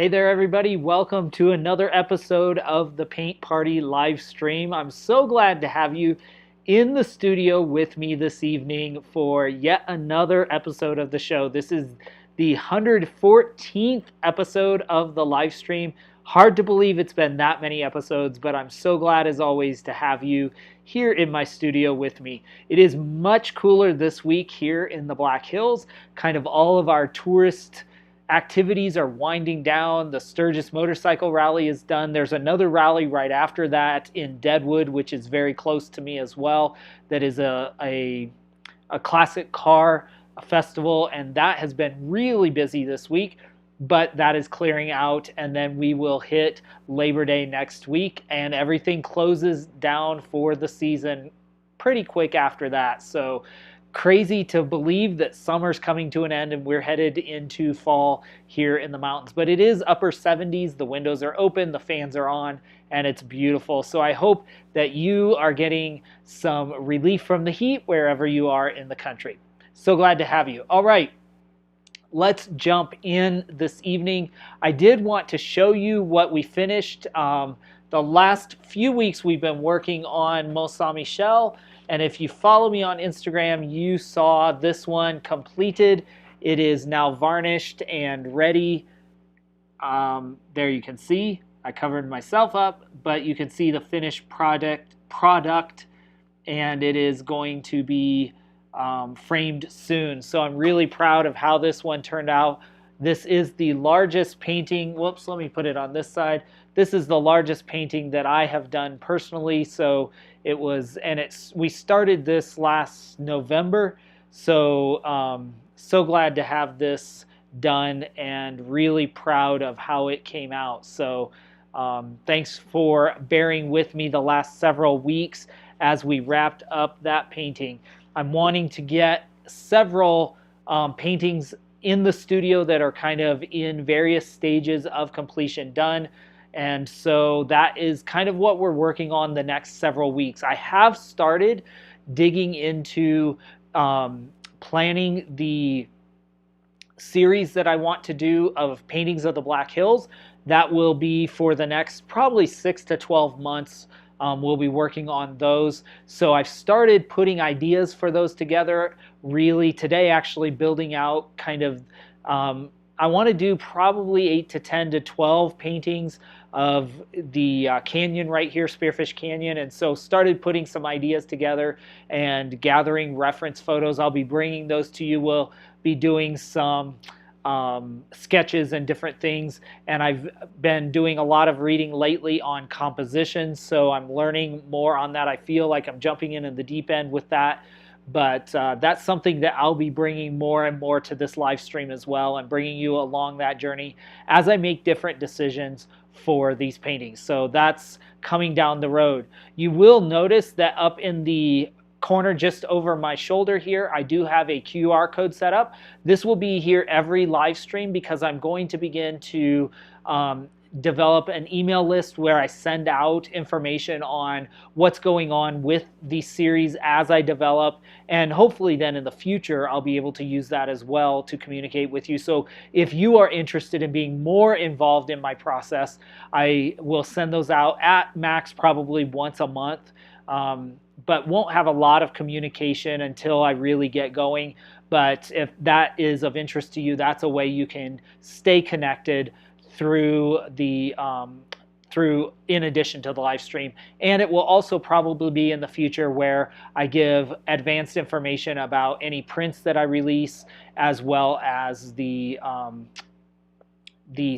Hey there, everybody. Welcome to another episode of the Paint Party live stream. I'm so glad to have you in the studio with me this evening for yet another episode of the show. This is the 114th episode of the live stream. Hard to believe it's been that many episodes, but I'm so glad as always to have you here in my studio with me. It is much cooler this week here in the Black Hills. Kind of all of our tourist activities are winding down. The Sturgis Motorcycle Rally is done. There's another rally right after that in Deadwood, which is very close to me as well. That is a classic car festival, and that has been really busy this week, but that is clearing out, and then we will hit Labor Day next week, and everything closes down for the season pretty quick after that. So crazy to believe that summer's coming to an end and we're headed into fall here in the mountains. But it is upper 70s, the windows are open, the fans are on, and it's beautiful. So I hope that you are getting some relief from the heat wherever you are in the country. So glad to have you. All right, let's jump in this evening. I did want to show you what we finished. The last few weeks we've been working on Mont Saint-Michel. And if you follow me on Instagram, you saw this one completed. It is now varnished and ready. There you can see, I covered myself up, but you can see the finished product, and it is going to be framed soon. So I'm really proud of how this one turned out. This is the largest painting. Whoops, let me put it on this side. This is the largest painting that I have done personally. So it was, and we started this last November. So so glad to have this done and really proud of how it came out. So thanks for bearing with me the last several weeks as we wrapped up that painting. I'm wanting to get several paintings in the studio that are kind of in various stages of completion done. And so that is kind of what we're working on the next several weeks. I have started digging into planning the series that I want to do of paintings of the Black Hills. That will be for the next probably 6 to 12 months. We'll be working on those. So I've started putting ideas for those together really today, actually building out kind of, I want to do probably 8 to 10 to 12 paintings of the canyon right here, Spearfish Canyon. And so started putting some ideas together and gathering reference photos. I'll be bringing those to you. We'll be doing some sketches and different things, and I've been doing a lot of reading lately on composition, so I'm learning more on that. I feel like I'm jumping in the deep end with that, but that's something that I'll be bringing more and more to this live stream as well, and bringing you along that journey as I make different decisions for these paintings. So that's coming down the road. You will notice that up in the corner just over my shoulder here, I do have a QR code set up. This will be here every live stream because I'm going to begin to develop an email list where I send out information on what's going on with the series as I develop, and hopefully then in the future I'll be able to use that as well to communicate with you. So if you are interested in being more involved in my process, I will send those out at max probably once a month. But won't have a lot of communication until I really get going. But if that is of interest to you, that's a way you can stay connected through the in addition to the live stream. And it will also probably be in the future where I give advanced information about any prints that I release, as well as the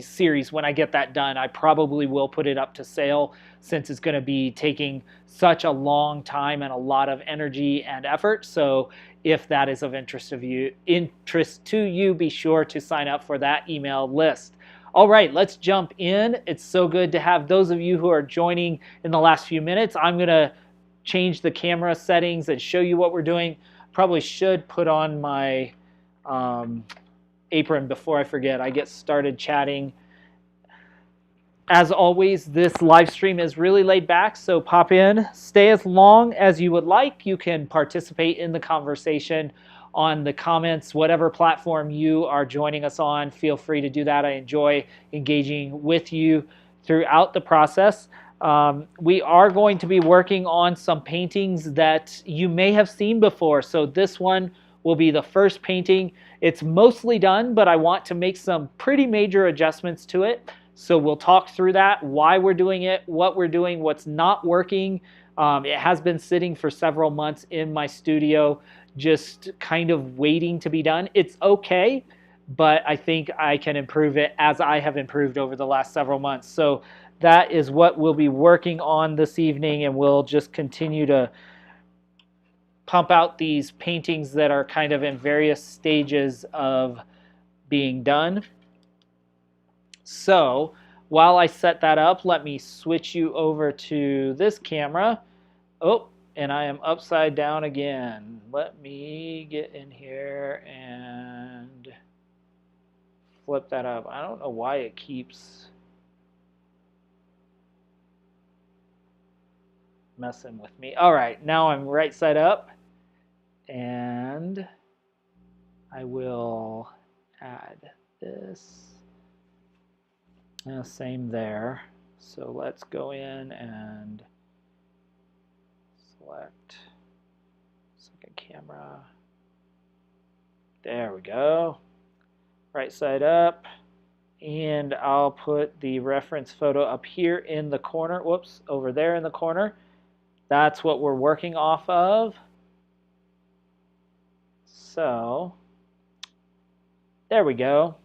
series. When I get that done, I probably will put it up to sale, since it's going to be taking such a long time and a lot of energy and effort. So if that is of interest to you, be sure to sign up for that email list. All right, let's jump in. It's so good to have those of you who are joining in the last few minutes. I'm going to change the camera settings and show you what we're doing. Probably should put on my apron before I forget. I get started chatting. As always, this live stream is really laid back, so pop in, stay as long as you would like. You can participate in the conversation on the comments, whatever platform you are joining us on. Feel free to do that. I enjoy engaging with you throughout the process. We are going to be working on some paintings that you may have seen before. So this one will be the first painting. It's mostly done, but I want to make some pretty major adjustments to it. So we'll talk through that, why we're doing it, what we're doing, what's not working. It has been sitting for several months in my studio, just kind of waiting to be done. It's okay, but I think I can improve it as I have improved over the last several months. So that is what we'll be working on this evening, and we'll just continue to pump out these paintings that are kind of in various stages of being done. So while I set that up, let me switch you over to this camera. Oh, and I am upside down again. Let me get in here and flip that up. I don't know why it keeps messing with me. All right, now I'm right side up, and I will add this. Same there. So let's go in and select second camera. There we go. Right side up. And I'll put the reference photo up here in the corner. Whoops, over there in the corner. That's what we're working off of. So there we go.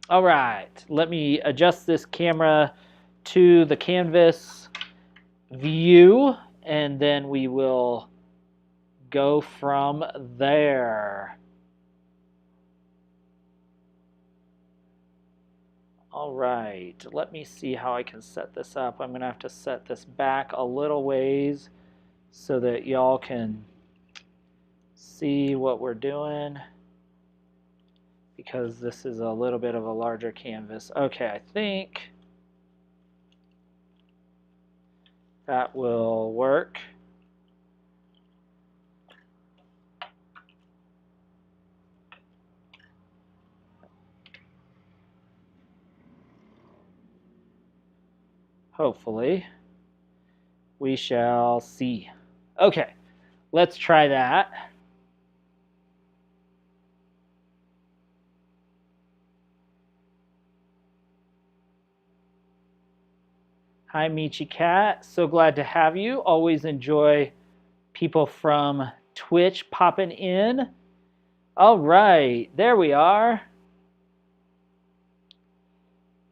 All right, let me adjust this camera to the canvas view, and then we will go from there. All right, let me see how I can set this up. I'm gonna have to set this back a little ways so that y'all can see what we're doing, because this is a little bit of a larger canvas. Okay, I think that will work. Hopefully. We shall see. Okay, let's try that. Hi, Michi Cat. So glad to have you. Always enjoy people from Twitch popping in. All right, there we are.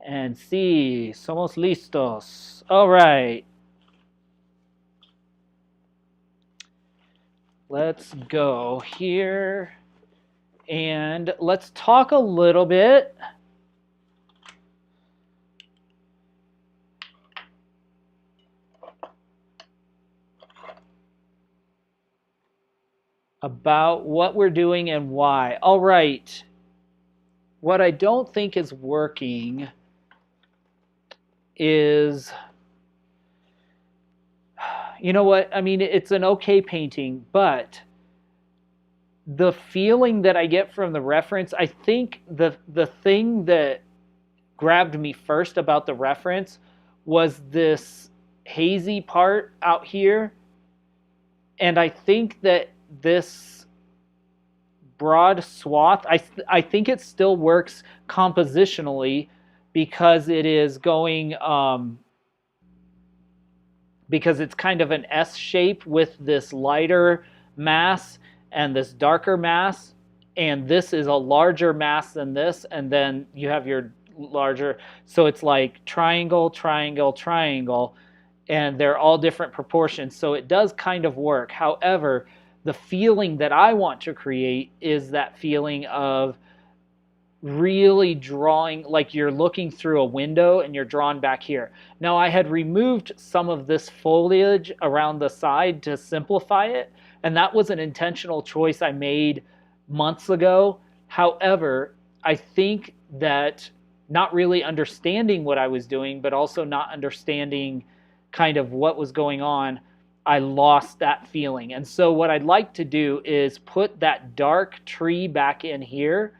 And sí, somos listos. All right. Let's go here and let's talk a little bit about what we're doing and why. All right. What I don't think is working is, you know what? I mean, it's an okay painting, but the feeling that I get from the reference, I think the thing that grabbed me first about the reference was this hazy part out here. And I think that this broad swath, I think it still works compositionally because it is going, because it's kind of an S shape with this lighter mass and this darker mass, and this is a larger mass than this, and then you have your larger, so it's like triangle, triangle, triangle, and they're all different proportions, so it does kind of work. However, the feeling that I want to create is that feeling of really drawing, like you're looking through a window and you're drawn back here. Now, I had removed some of this foliage around the side to simplify it, and that was an intentional choice I made months ago. However, I think that not really understanding what I was doing, but also not understanding kind of what was going on, I lost that feeling. And so what I'd like to do is put that dark tree back in here,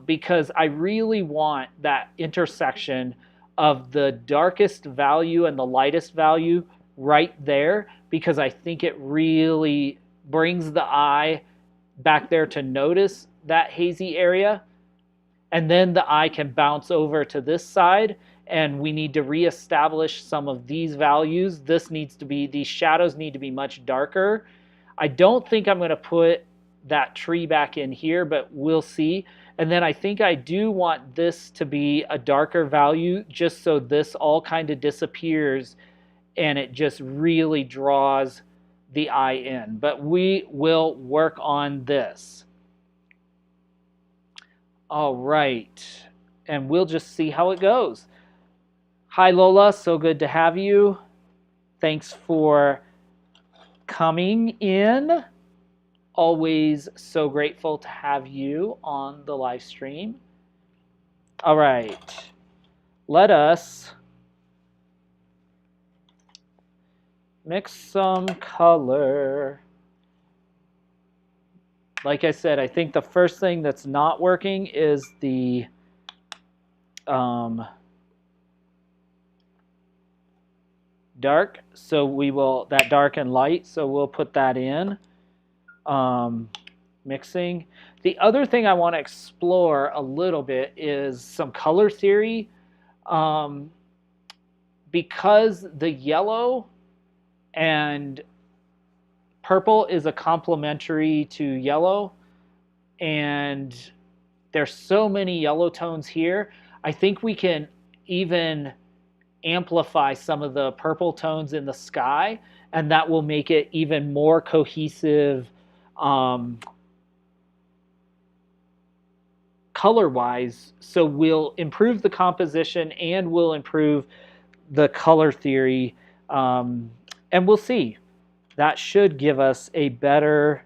because I really want that intersection of the darkest value and the lightest value right there, because I think it really brings the eye back there to notice that hazy area. And then the eye can bounce over to this side, and we need to reestablish some of these values. These shadows need to be much darker. I don't think I'm going to put that tree back in here, but we'll see. And then I think I do want this to be a darker value, just so this all kind of disappears and it just really draws the eye in. But we will work on this. All right, and we'll just see how it goes. Hi Lola, so good to have you. Thanks for coming in. Always so grateful to have you on the live stream. All right, let us mix some color. Like I said, I think the first thing that's not working is the dark. So we will, that dark and light, so we'll put that in. Mixing. The other thing I want to explore a little bit is some color theory. Because the yellow and purple is a complementary to yellow, and there's so many yellow tones here, I think we can even amplify some of the purple tones in the sky, and that will make it even more cohesive color-wise. So we'll improve the composition and we'll improve the color theory, and we'll see. That should give us a better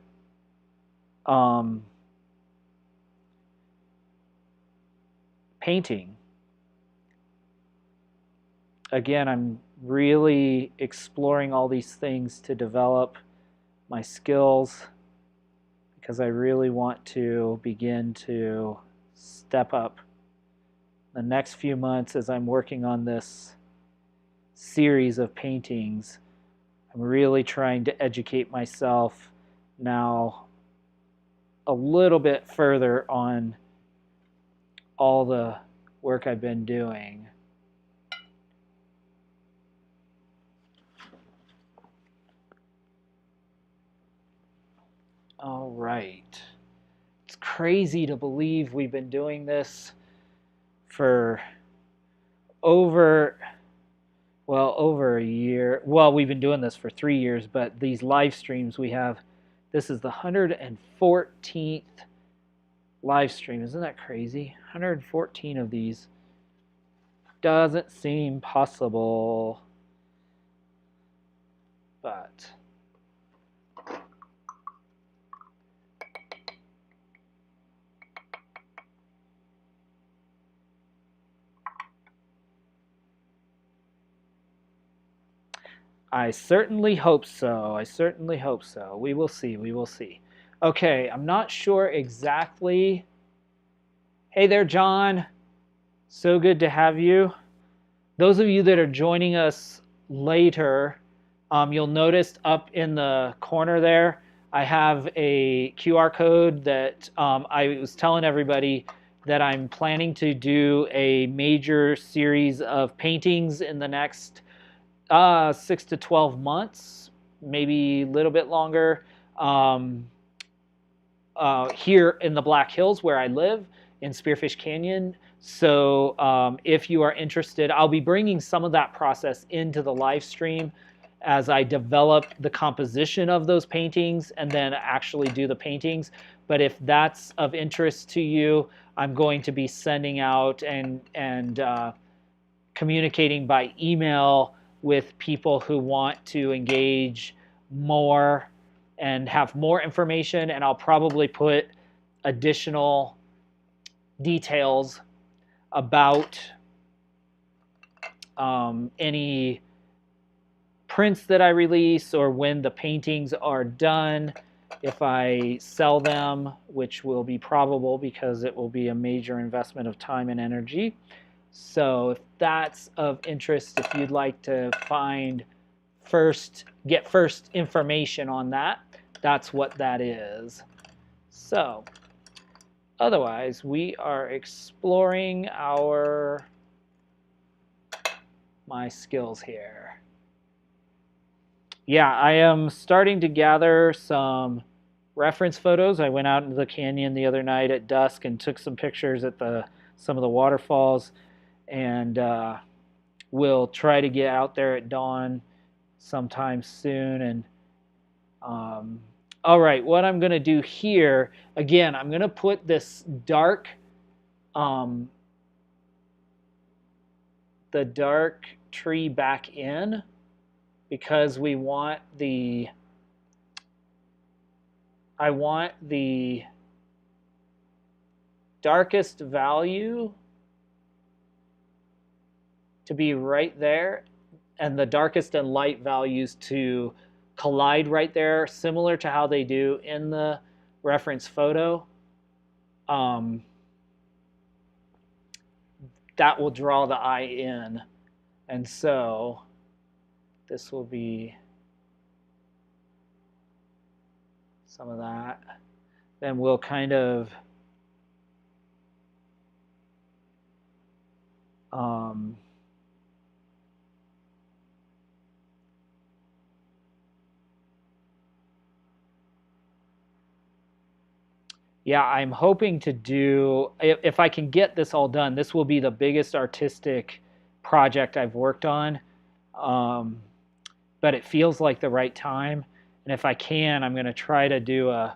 painting. Again, I'm really exploring all these things to develop my skills, because I really want to begin to step up the next few months as I'm working on this series of paintings. I'm really trying to educate myself now a little bit further on all the work I've been doing. All right. It's crazy to believe we've been doing this for over a year. Well, we've been doing this for 3 years, but these live streams we have, this is the 114th live stream. Isn't that crazy? 114 of these. Doesn't seem possible, but I certainly hope so. I certainly hope so. We will see. We will see. Okay, I'm not sure exactly. Hey there, John. So good to have you. Those of you that are joining us later, you'll notice up in the corner there, I have a QR code that I was telling everybody that I'm planning to do a major series of paintings in the next 6 to 12 months, maybe a little bit longer, here in the Black Hills where I live in Spearfish Canyon. So if you are interested, I'll be bringing some of that process into the live stream as I develop the composition of those paintings and then actually do the paintings. But if that's of interest to you, I'm going to be sending out and communicating by email with people who want to engage more and have more information, and I'll probably put additional details about any prints that I release or when the paintings are done, if I sell them, which will be probable because it will be a major investment of time and energy. So if that's of interest, if you'd like to get first information on that, that's what that is. So otherwise, we are exploring my skills here. Yeah, I am starting to gather some reference photos. I went out into the canyon the other night at dusk and took some pictures at some of the waterfalls, and we'll try to get out there at dawn sometime soon. And all right, what I'm going to do here, again, I'm going to put this dark, the dark tree back in because I want the darkest value to be right there and the darkest and light values to collide right there, similar to how they do in the reference photo. That will draw the eye in. And so this will be some of that. Then we'll kind of yeah, I'm hoping to do, if I can get this all done, this will be the biggest artistic project I've worked on. But it feels like the right time. And if I can, I'm going to try to do a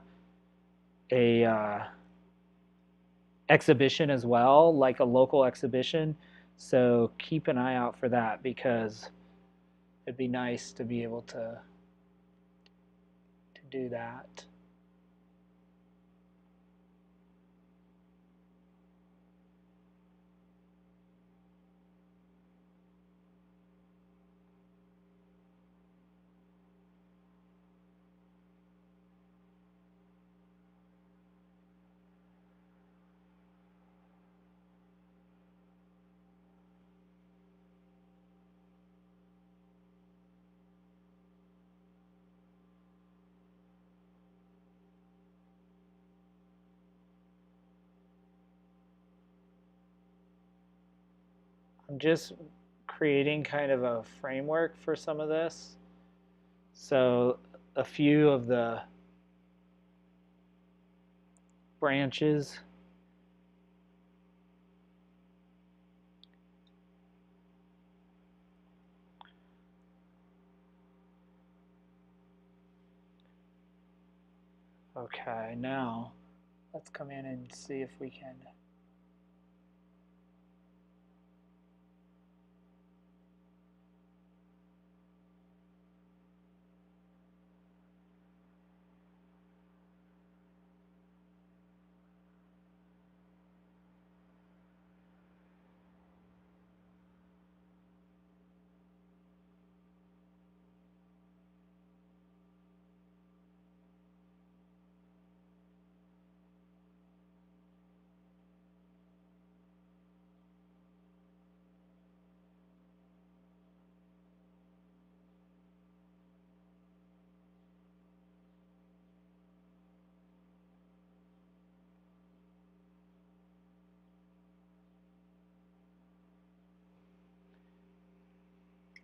exhibition as well, like a local exhibition. So keep an eye out for that because it'd be nice to be able to do that. I'm just creating kind of a framework for some of this. So a few of the branches. Okay, now let's come in and see if we can.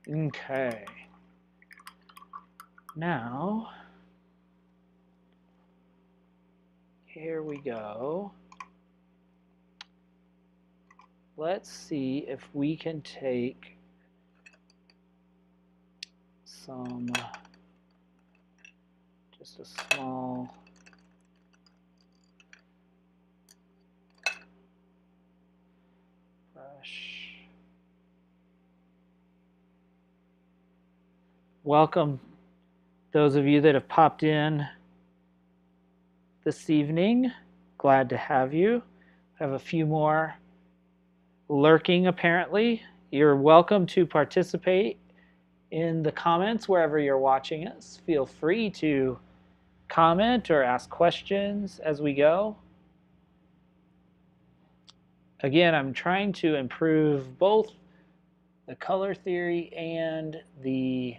Okay. Now, here we go. Let's see if we can take some, just a small brush. Welcome those of you that have popped in this evening. Glad to have you. I have a few more lurking apparently. You're welcome to participate in the comments wherever you're watching us. Feel free to comment or ask questions as we go. Again, I'm trying to improve both the color theory and the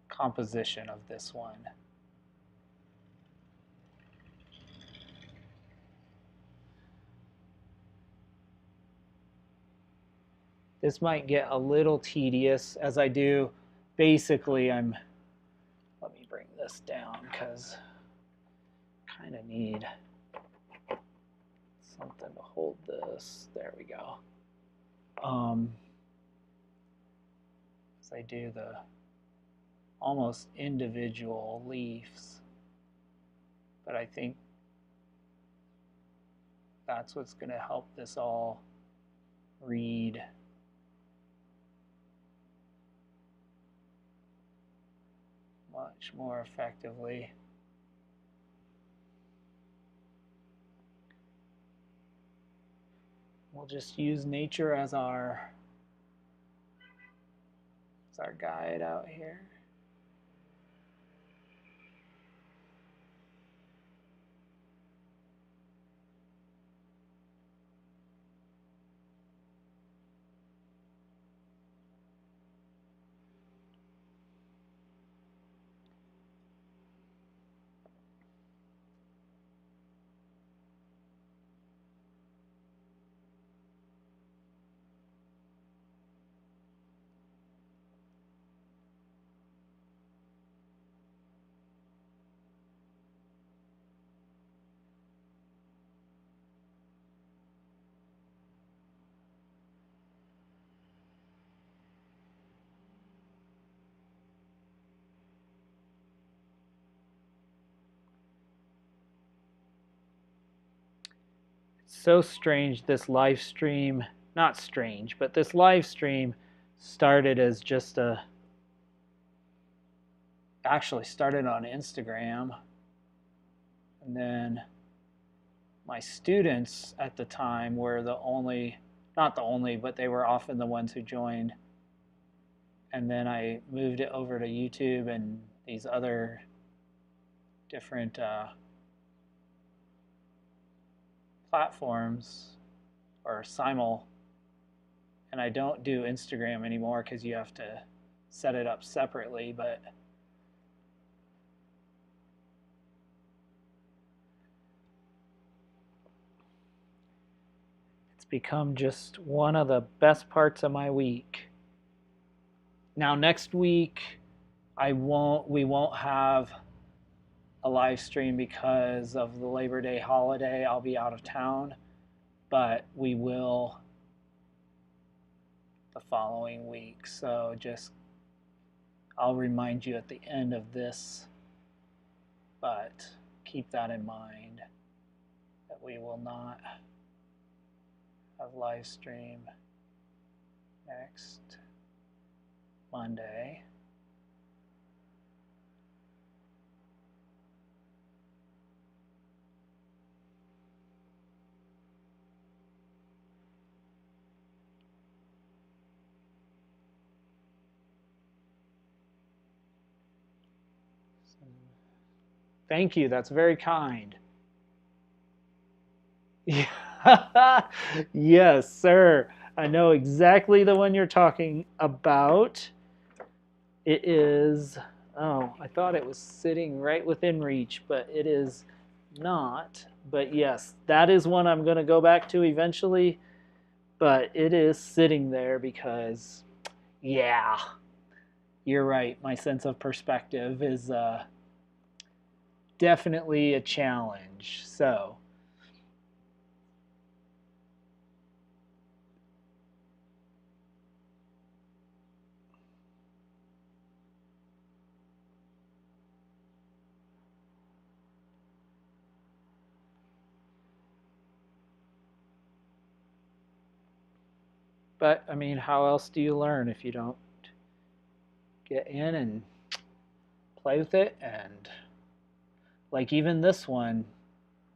composition of this one. This might get a little tedious as I do. Basically, let me bring this down because I kind of need something to hold this. There we go. As I do the almost individual leaves, but I think that's what's going to help this all read much more effectively. We'll just use nature as our guide out here. So strange, this live stream, not strange, but this live stream started as just actually started on Instagram, and then my students at the time were not the only, but they were often the ones who joined, and then I moved it over to YouTube and these other different platforms or and I don't do Instagram anymore because you have to set it up separately, but it's become just one of the best parts of my week. Now next week we won't have a live stream because of the Labor Day holiday. I'll be out of town, but we will the following week. So I'll remind you at the end of this, but keep that in mind that we will not have live stream next Monday. Thank you. That's very kind. Yes, sir. I know exactly the one you're talking about. It is, oh, I thought it was sitting right within reach, but it is not. But yes, that is one I'm going to go back to eventually. But it is sitting there because, yeah, you're right. My sense of perspective is definitely a challenge. So, but I mean, how else do you learn if you don't get in and play with it. And like even this one,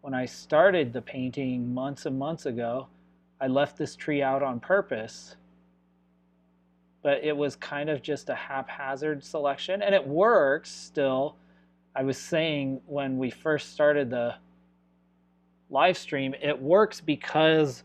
when I started the painting months and months ago, I left this tree out on purpose, but it was kind of just a haphazard selection, and it works still. I was saying when we first started the live stream, it works because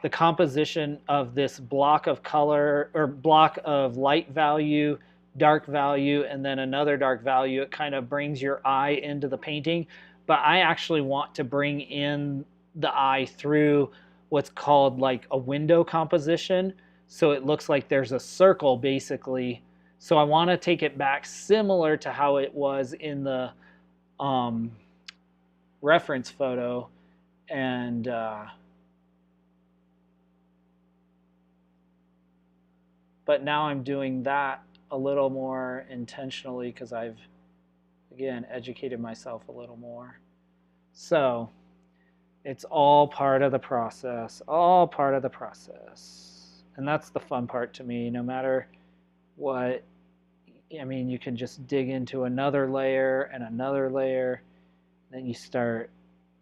the composition of this block of color or block of light value, dark value, and then another dark value, it kind of brings your eye into the painting. But I actually want to bring in the eye through what's called like a window composition. So it looks like there's a circle basically. So I want to take it back similar to how it was in the reference photo. And but now I'm doing that a little more intentionally because I've, again, educated myself a little more. So it's all part of the process, all part of the process. And that's the fun part to me, no matter what. I mean, you can just dig into another layer and another layer. Then you start,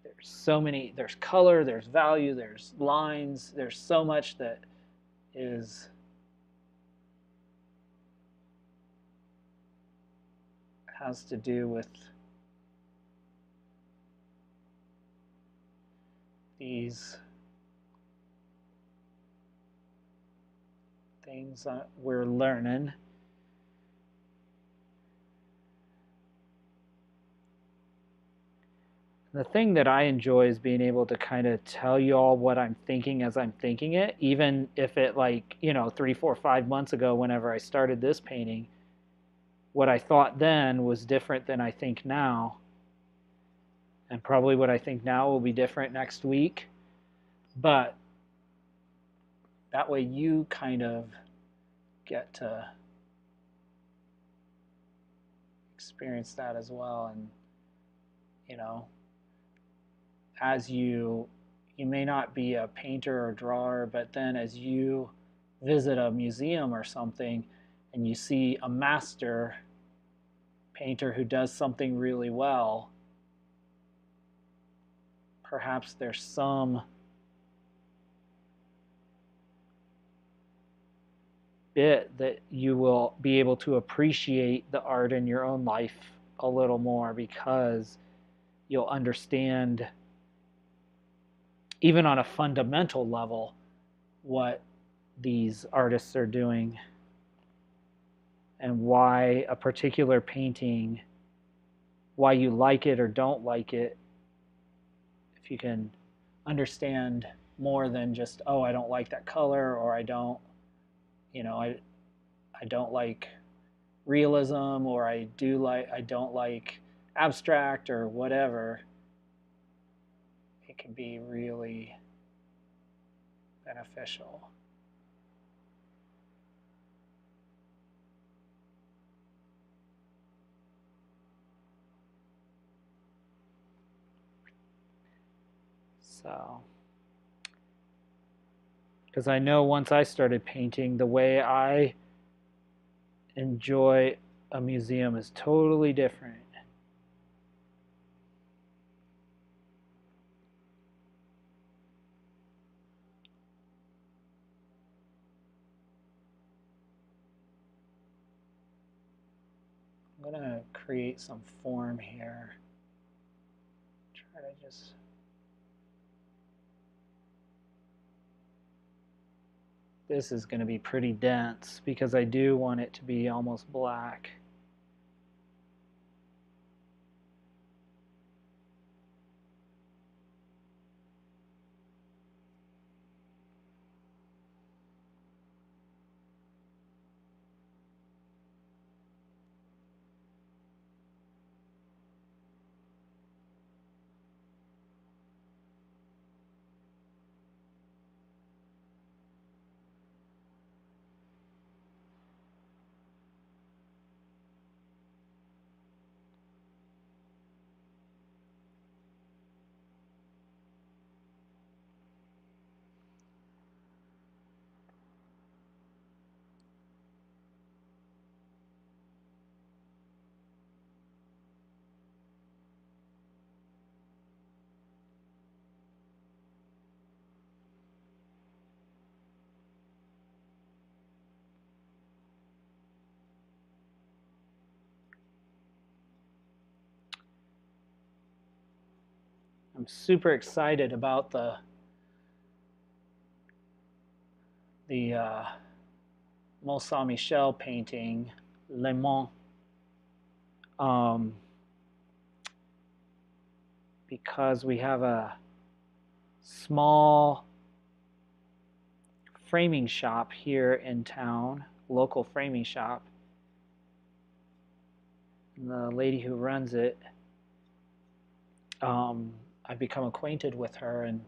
there's so many, there's color, there's value, there's lines, there's so much that is has to do with these things we're learning. The thing that I enjoy is being able to kind of tell you all what I'm thinking as I'm thinking it, even if it, like, 3, 4, 5 months ago, whenever I started this painting, what I thought then was different than I think now. And probably what I think now will be different next week. But that way you kind of get to experience that as well. And, as you may not be a painter or drawer, but then as you visit a museum or something and you see a master painter who does something really well, perhaps there's some bit that you will be able to appreciate the art in your own life a little more, because you'll understand, even on a fundamental level, what these artists are doing and why a particular painting, why you like it or don't like it. If you can understand more than just, oh, I don't like that color, or I don't like realism, or I don't like abstract or whatever, it can be really beneficial. So, because I know once I started painting, the way I enjoy a museum is totally different. I'm going to create some form here. Try to just... This is going to be pretty dense because I do want it to be almost black. I'm super excited about the Mont Saint Michel painting, Le Mans, because we have a small framing shop here in town, local framing shop. And the lady who runs it, I've become acquainted with her, and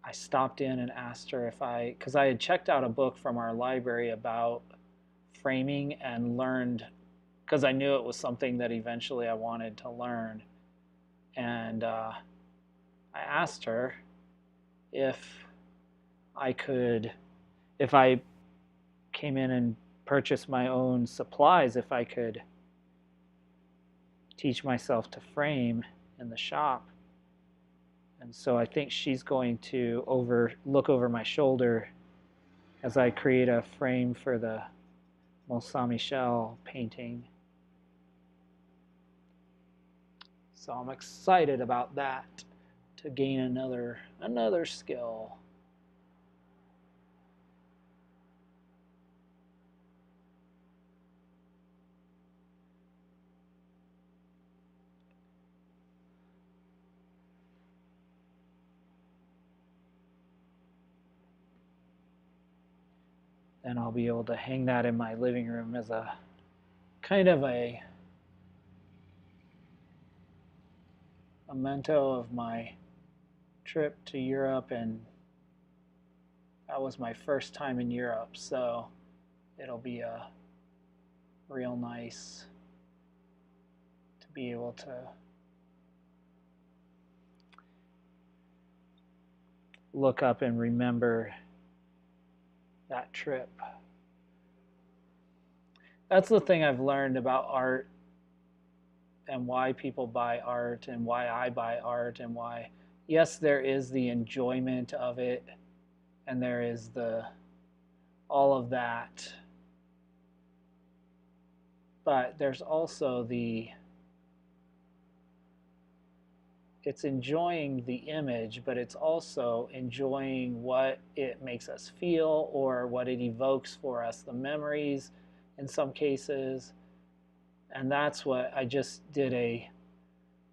I stopped in and asked her if because I had checked out a book from our library about framing and learned, because I knew it was something that eventually I wanted to learn. And I asked her if I came in and purchased my own supplies, if I could teach myself to frame in the shop. And so I think she's going to look over my shoulder as I create a frame for the Mont Saint Michel painting. So I'm excited about that, to gain another skill. Then I'll be able to hang that in my living room as a kind of a memento of my trip to Europe, and that was my first time in Europe, so it'll be a real nice to be able to look up and remember that trip. That's the thing I've learned about art, and why people buy art, and why I buy art, and why, yes, there is the enjoyment of it, and there is all of that, but there's also it's enjoying the image, but it's also enjoying what it makes us feel, or what it evokes for us, the memories in some cases. And that's what I just did a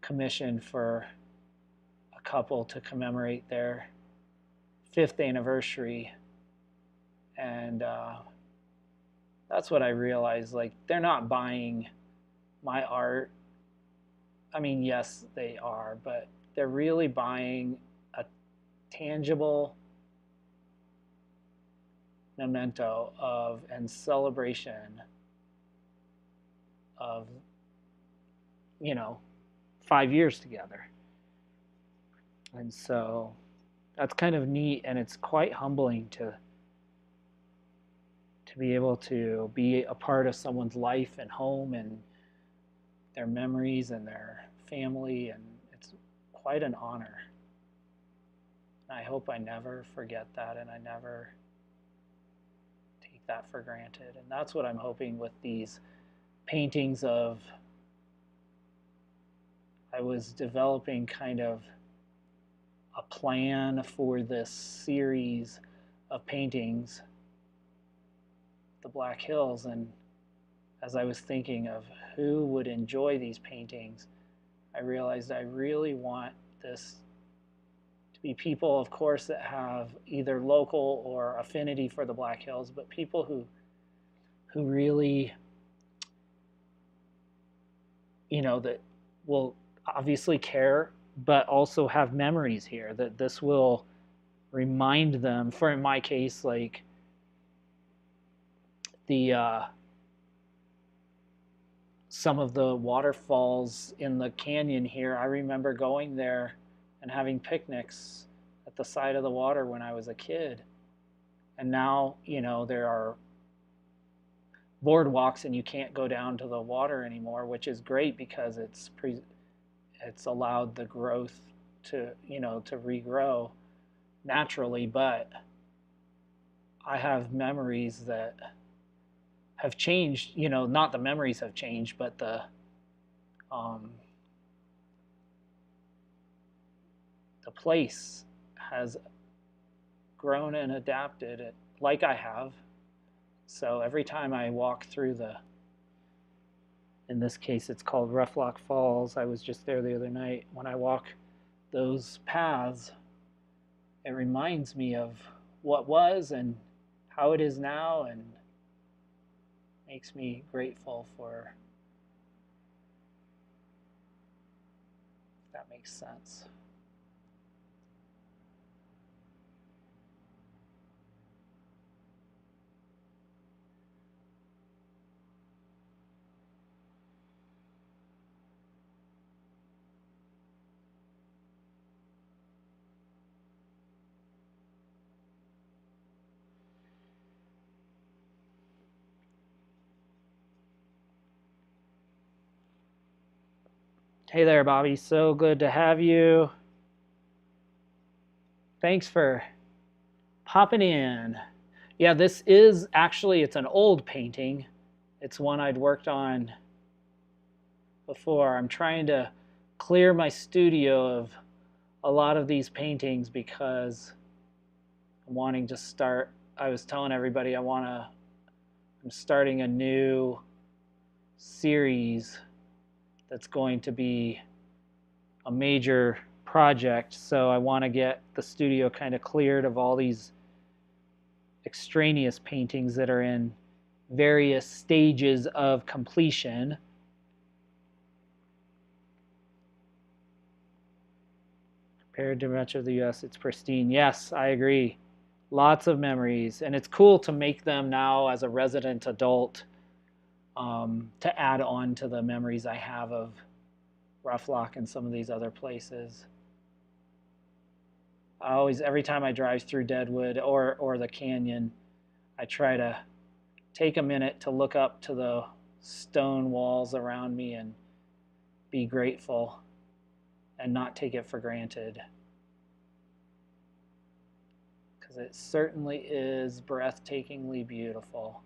commission for a couple to commemorate their 5th anniversary. And that's what I realized, like, they're not buying my art. I mean, yes, they are, but they're really buying a tangible memento of and celebration of, 5 years together. And so that's kind of neat, and it's quite humbling to be able to be a part of someone's life and home and their memories and their family, and it's quite an honor. And I hope I never forget that, and I never take that for granted. And that's what I'm hoping with these paintings of, I was developing kind of a plan for this series of paintings, the Black Hills, and as I was thinking of who would enjoy these paintings, I realized I really want this to be people, of course, that have either local or affinity for the Black Hills, but people who really, that will obviously care, but also have memories here, that this will remind them, for in my case, like some of the waterfalls in the canyon here, I remember going there and having picnics at the side of the water when I was a kid. And now, there are boardwalks and you can't go down to the water anymore, which is great because it's allowed the growth to regrow naturally. But I have memories that have changed, not the memories have changed, but the place has grown and adapted like I have. So every time I walk through in this case it's called Rough Lock Falls, I was just there the other night. When I walk those paths, it reminds me of what was and how it is now, and makes me grateful for, if that makes sense. Hey there, Bobby. So good to have you. Thanks for popping in. Yeah, this is actually, it's an old painting. It's one I'd worked on before. I'm trying to clear my studio of a lot of these paintings because I'm wanting to start. I was telling everybody I'm starting a new series that's going to be a major project. So I want to get the studio kind of cleared of all these extraneous paintings that are in various stages of completion. Compared to much of the US, it's pristine. Yes, I agree. Lots of memories. And it's cool to make them now as a resident adult, to add on to the memories I have of Rough Lock and some of these other places. I always, every time I drive through Deadwood or the canyon, I try to take a minute to look up to the stone walls around me and be grateful and not take it for granted. Because it certainly is breathtakingly beautiful.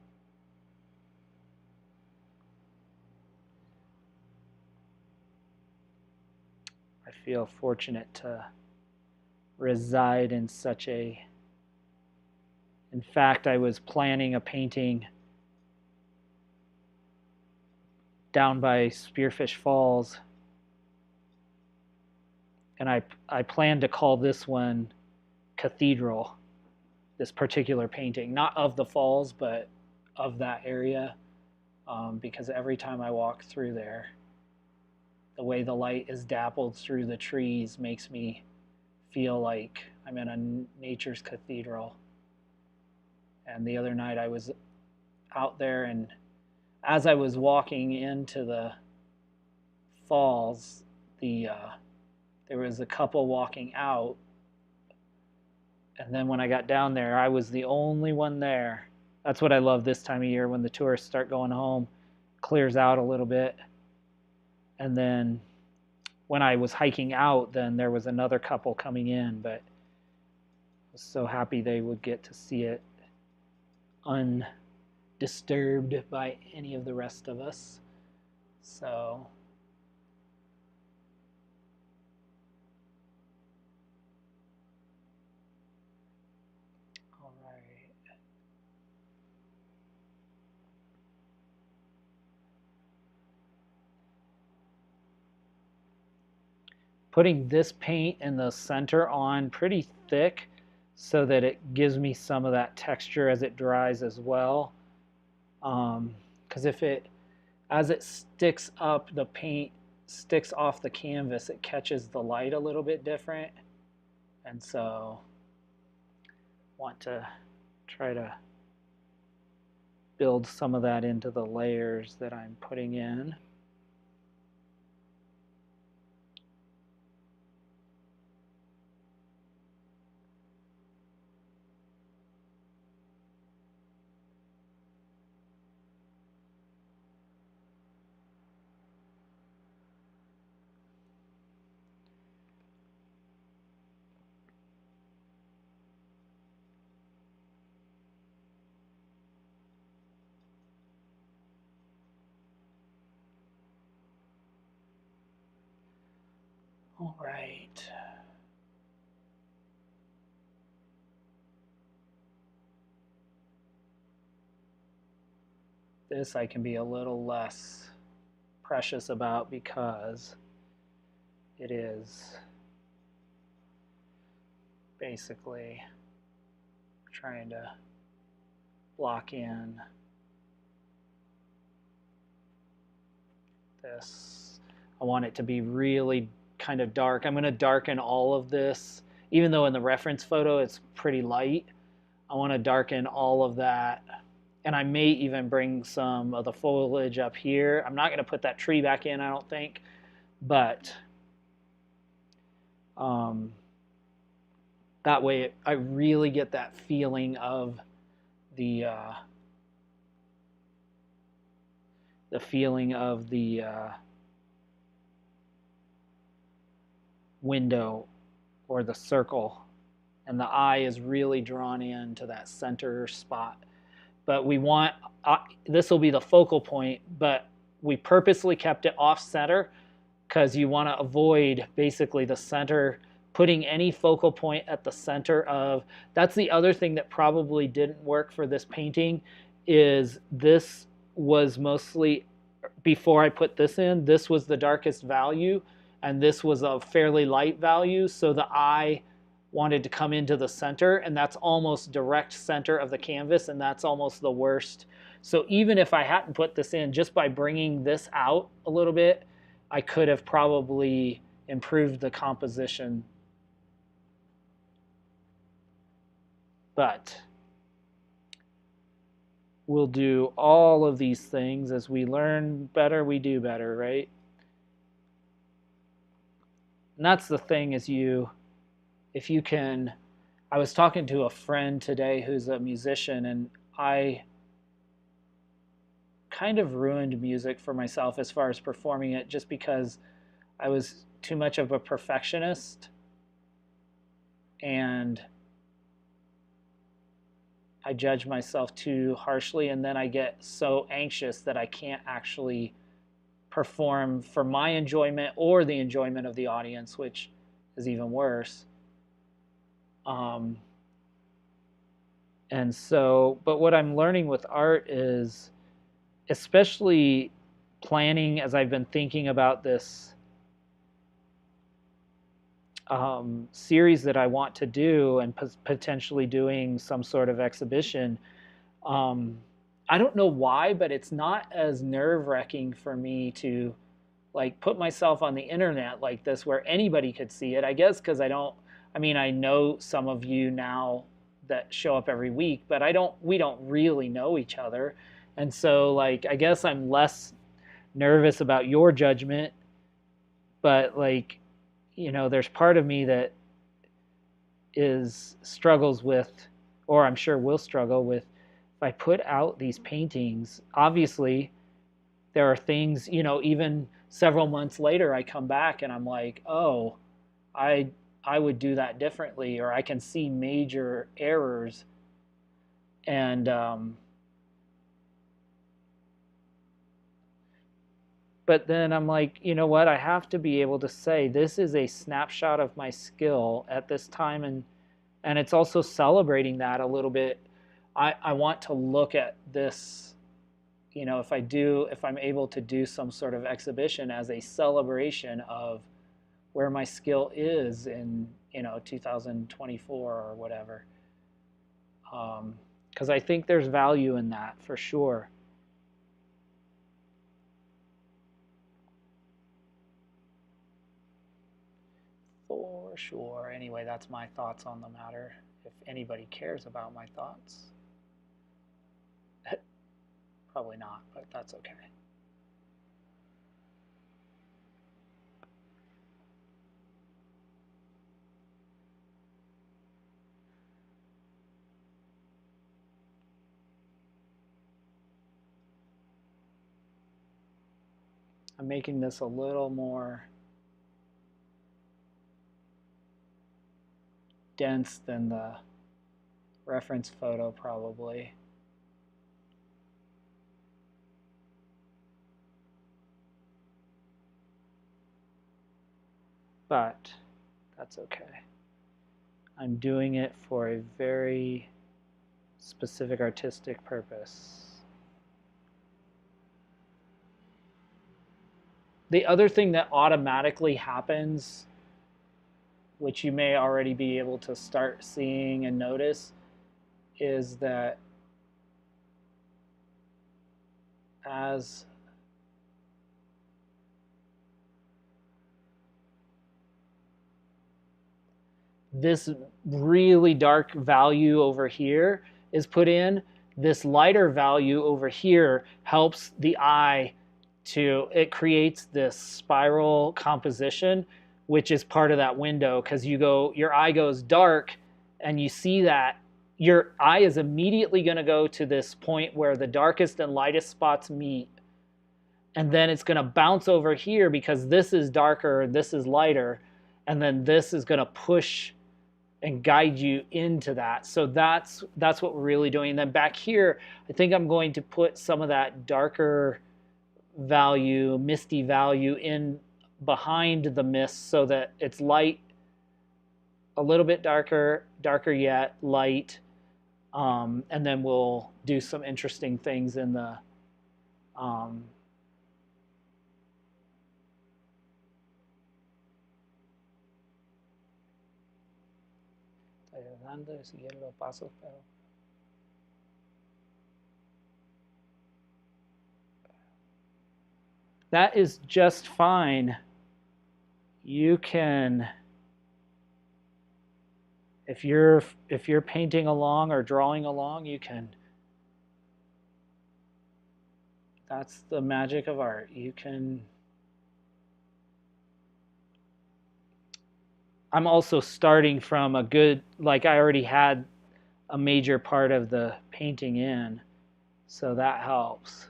I feel fortunate to reside in such a... In fact, I was planning a painting down by Spearfish Falls, and I planned to call this one Cathedral, this particular painting, not of the falls, but of that area, because every time I walk through there, the way the light is dappled through the trees makes me feel like I'm in a nature's cathedral. And the other night I was out there, and as I was walking into the falls, there was a couple walking out, and then when I got down there, I was the only one there. That's what I love this time of year, when the tourists start going home, clears out a little bit. And then when I was hiking out, then there was another couple coming in, but I was so happy they would get to see it undisturbed by any of the rest of us. So all right. Putting this paint in the center on pretty thick so that it gives me some of that texture as it dries as well. Because as it sticks up, the paint sticks off the canvas, it catches the light a little bit different. And so I want to try to build some of that into the layers that I'm putting in. All right. This I can be a little less precious about because it is basically trying to block in this. I want it to be really kind of dark. I'm going to darken all of this, even though in the reference photo it's pretty light. I want to darken all of that. And I may even bring some of the foliage up here. I'm not going to put that tree back in, I don't think. But that way I really get that feeling of the window or the circle, and the eye is really drawn into that center spot. But we want, this will be the focal point, but we purposely kept it off center because you want to avoid basically the center, putting any focal point at the center of, that's the other thing that probably didn't work for this painting, is this was mostly, before I put this in, this was the darkest value, and this was a fairly light value, so the eye wanted to come into the center, and that's almost direct center of the canvas, and that's almost the worst. So even if I hadn't put this in, just by bringing this out a little bit, I could have probably improved the composition. But we'll do all of these things. As we learn better, we do better, right? And that's the thing, is if you can, I was talking to a friend today who's a musician, and I kind of ruined music for myself as far as performing it, just because I was too much of a perfectionist, and I judge myself too harshly, and then I get so anxious that I can't actually perform for my enjoyment or the enjoyment of the audience, which is even worse. And so, but what I'm learning with art is, especially planning, as I've been thinking about this series that I want to do, and potentially doing some sort of exhibition, I don't know why, but it's not as nerve-wracking for me to like put myself on the internet like this where anybody could see it. I guess because I know some of you now that show up every week, but we don't really know each other. And so, like, I guess I'm less nervous about your judgment, but like, there's part of me that struggles with, or I'm sure will struggle with, if I put out these paintings, obviously there are things, even several months later, I come back and I'm like, oh, I would do that differently, or I can see major errors. And but then I'm like, you know what? I have to be able to say this is a snapshot of my skill at this time, and it's also celebrating that a little bit. I want to look at this, if I'm able to do some sort of exhibition, as a celebration of where my skill is in 2024 or whatever, because I think there's value in that for sure. For sure. Anyway, that's my thoughts on the matter. If anybody cares about my thoughts, probably not, but that's okay. I'm making this a little more dense than the reference photo, probably. But that's okay. I'm doing it for a very specific artistic purpose. The other thing that automatically happens, which you may already be able to start seeing and notice, is that as this really dark value over here is put in, this lighter value over here helps the eye it creates this spiral composition, which is part of that window, because your eye goes dark and you see that your eye is immediately going to go to this point where the darkest and lightest spots meet, and then it's going to bounce over here because this is darker and this is lighter, and then this is going to push and guide you into that. So that's what we're really doing. And then back here, I think I'm going to put some of that darker value, misty value, in behind the mist so that it's light, a little bit darker yet, light, and then we'll do some interesting things in the that is just fine. You can, if you're painting along or drawing along, you can. That's the magic of art. You can. I'm also starting from a good, like I already had a major part of the painting in, so that helps.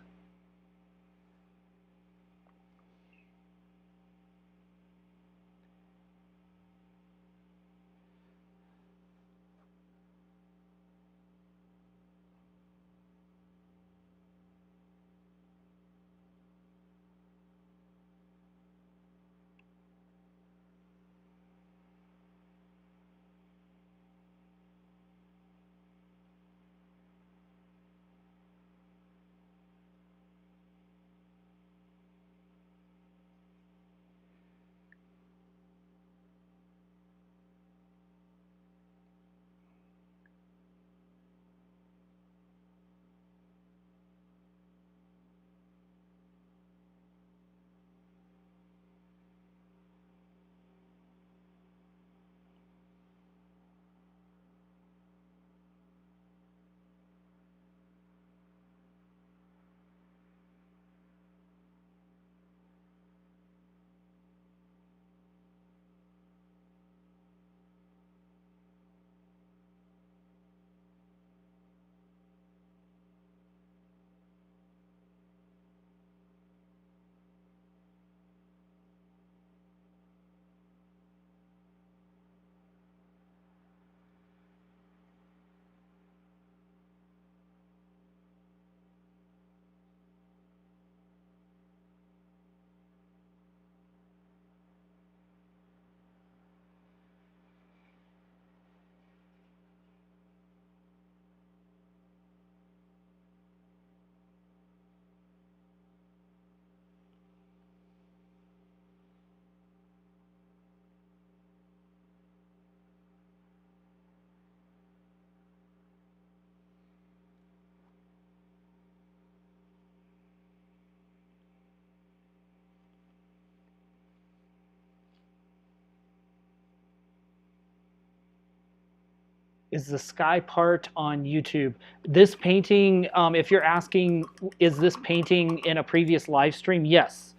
Is the sky part on YouTube. This painting, if you're asking, is this painting in a previous live stream? Yes,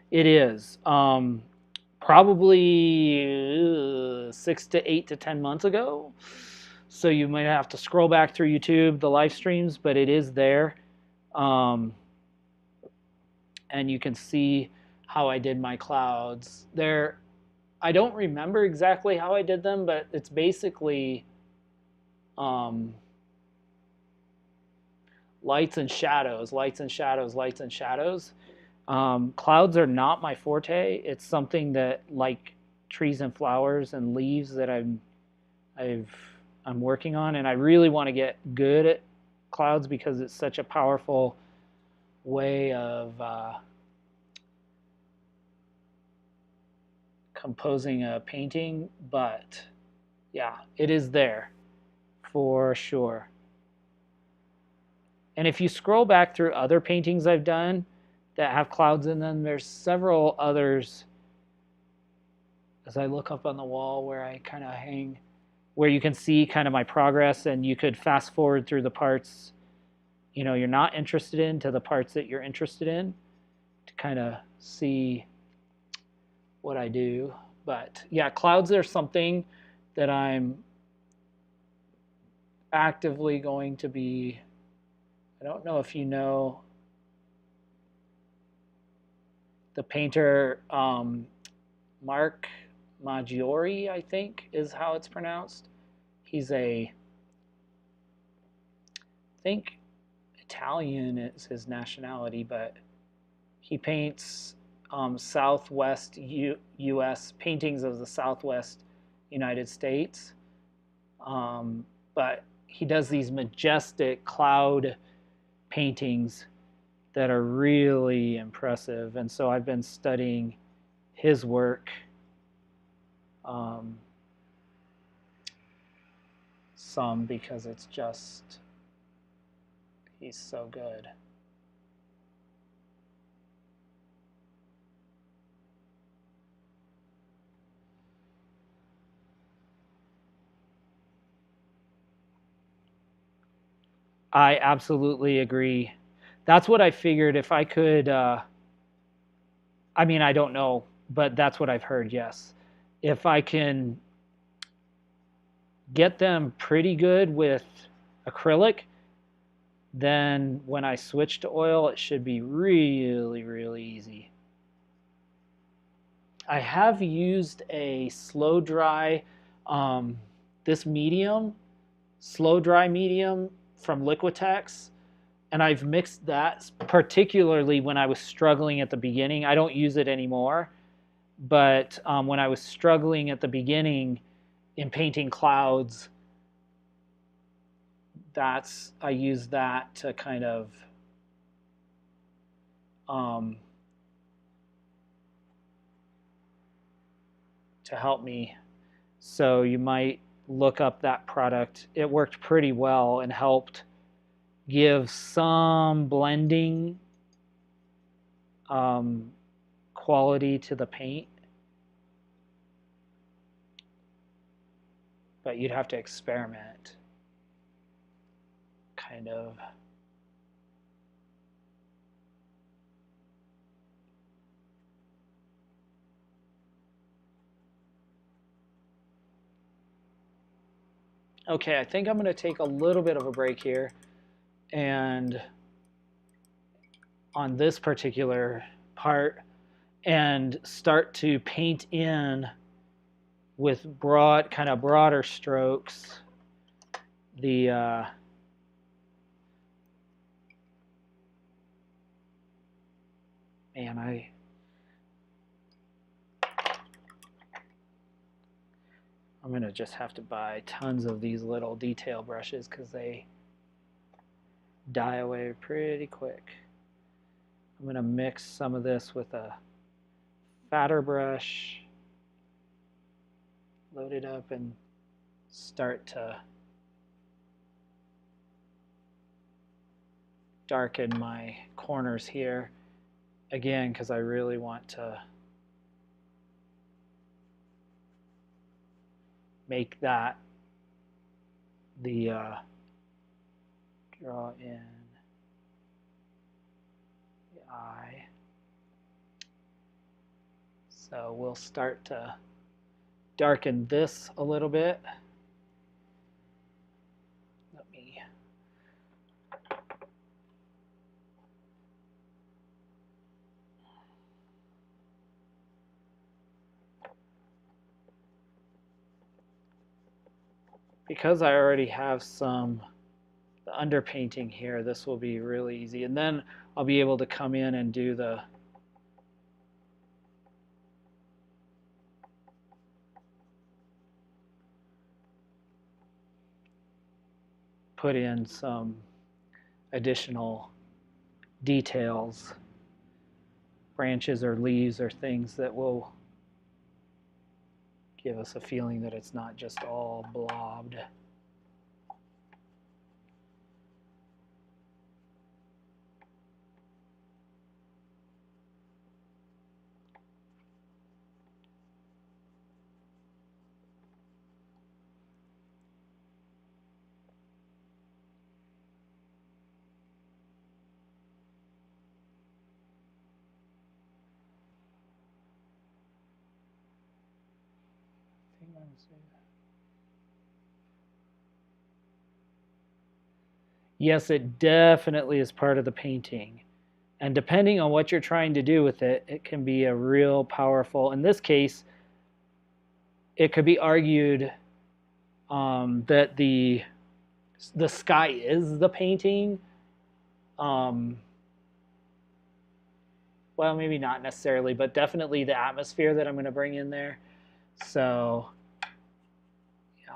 it is. Probably 6 to 8 to 10 months ago. So you might have to scroll back through YouTube, the live streams, but it is there. And you can see how I did my clouds. I don't remember exactly how I did them, but it's basically lights and shadows, lights and shadows, lights and shadows. Clouds are not my forte. It's something that, like trees and flowers and leaves, that I'm working on, and I really want to get good at clouds because it's such a powerful way of composing a painting, but yeah, it is there for sure. And if you scroll back through other paintings I've done that have clouds in them, there's several others as I look up on the wall where I kind of hang, where you can see kind of my progress, and you could fast forward through the parts you're not interested in to the parts that you're interested in to kind of see what I do. But yeah, clouds are something that I'm actively going to be, I don't know if you know the painter Mark Maggiore, I think is how it's pronounced. He's I think Italian is his nationality, but he paints Southwest U.S. paintings of the Southwest United States. But he does these majestic cloud paintings that are really impressive. And so I've been studying his work some because it's just, he's so good. I absolutely agree. That's what I figured if I could, I mean, I don't know, but that's what I've heard, yes. If I can get them pretty good with acrylic, then when I switch to oil, it should be really, really easy. I have used a slow dry, this medium, slow dry medium from Liquitex, and I've mixed that particularly when I was struggling at the beginning. I don't use it anymore, but when I was struggling at the beginning in painting clouds, I use that to kind of to help me. So you might look up that product. It worked pretty well and helped give some blending quality to the paint. But you'd have to experiment, kind of. Okay, I think I'm going to take a little bit of a break here, and on this particular part, and start to paint in with kind of broader strokes the man, I'm going to just have to buy tons of these little detail brushes because they die away pretty quick. I'm going to mix some of this with a fatter brush, load it up, and start to darken my corners here again because I really want to make that the draw in the eye. So we'll start to darken this a little bit. Let me because I already have the underpainting here, this will be really easy. And then I'll be able to come in and do put in some additional details, branches or leaves or things that will give us a feeling that it's not just all blobbed. Yes, it definitely is part of the painting. And depending on what you're trying to do with it, it can be a real powerful, in this case, it could be argued that the sky is the painting. Well, maybe not necessarily, but definitely the atmosphere that I'm going to bring in there. So, yeah.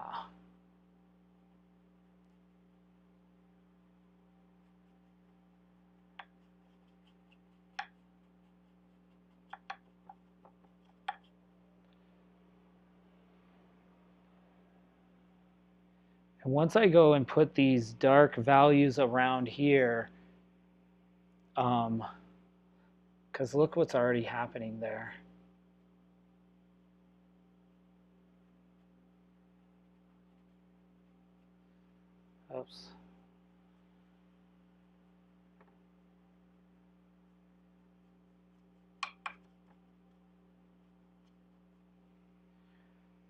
And once I go and put these dark values around here, because look what's already happening there. Oops.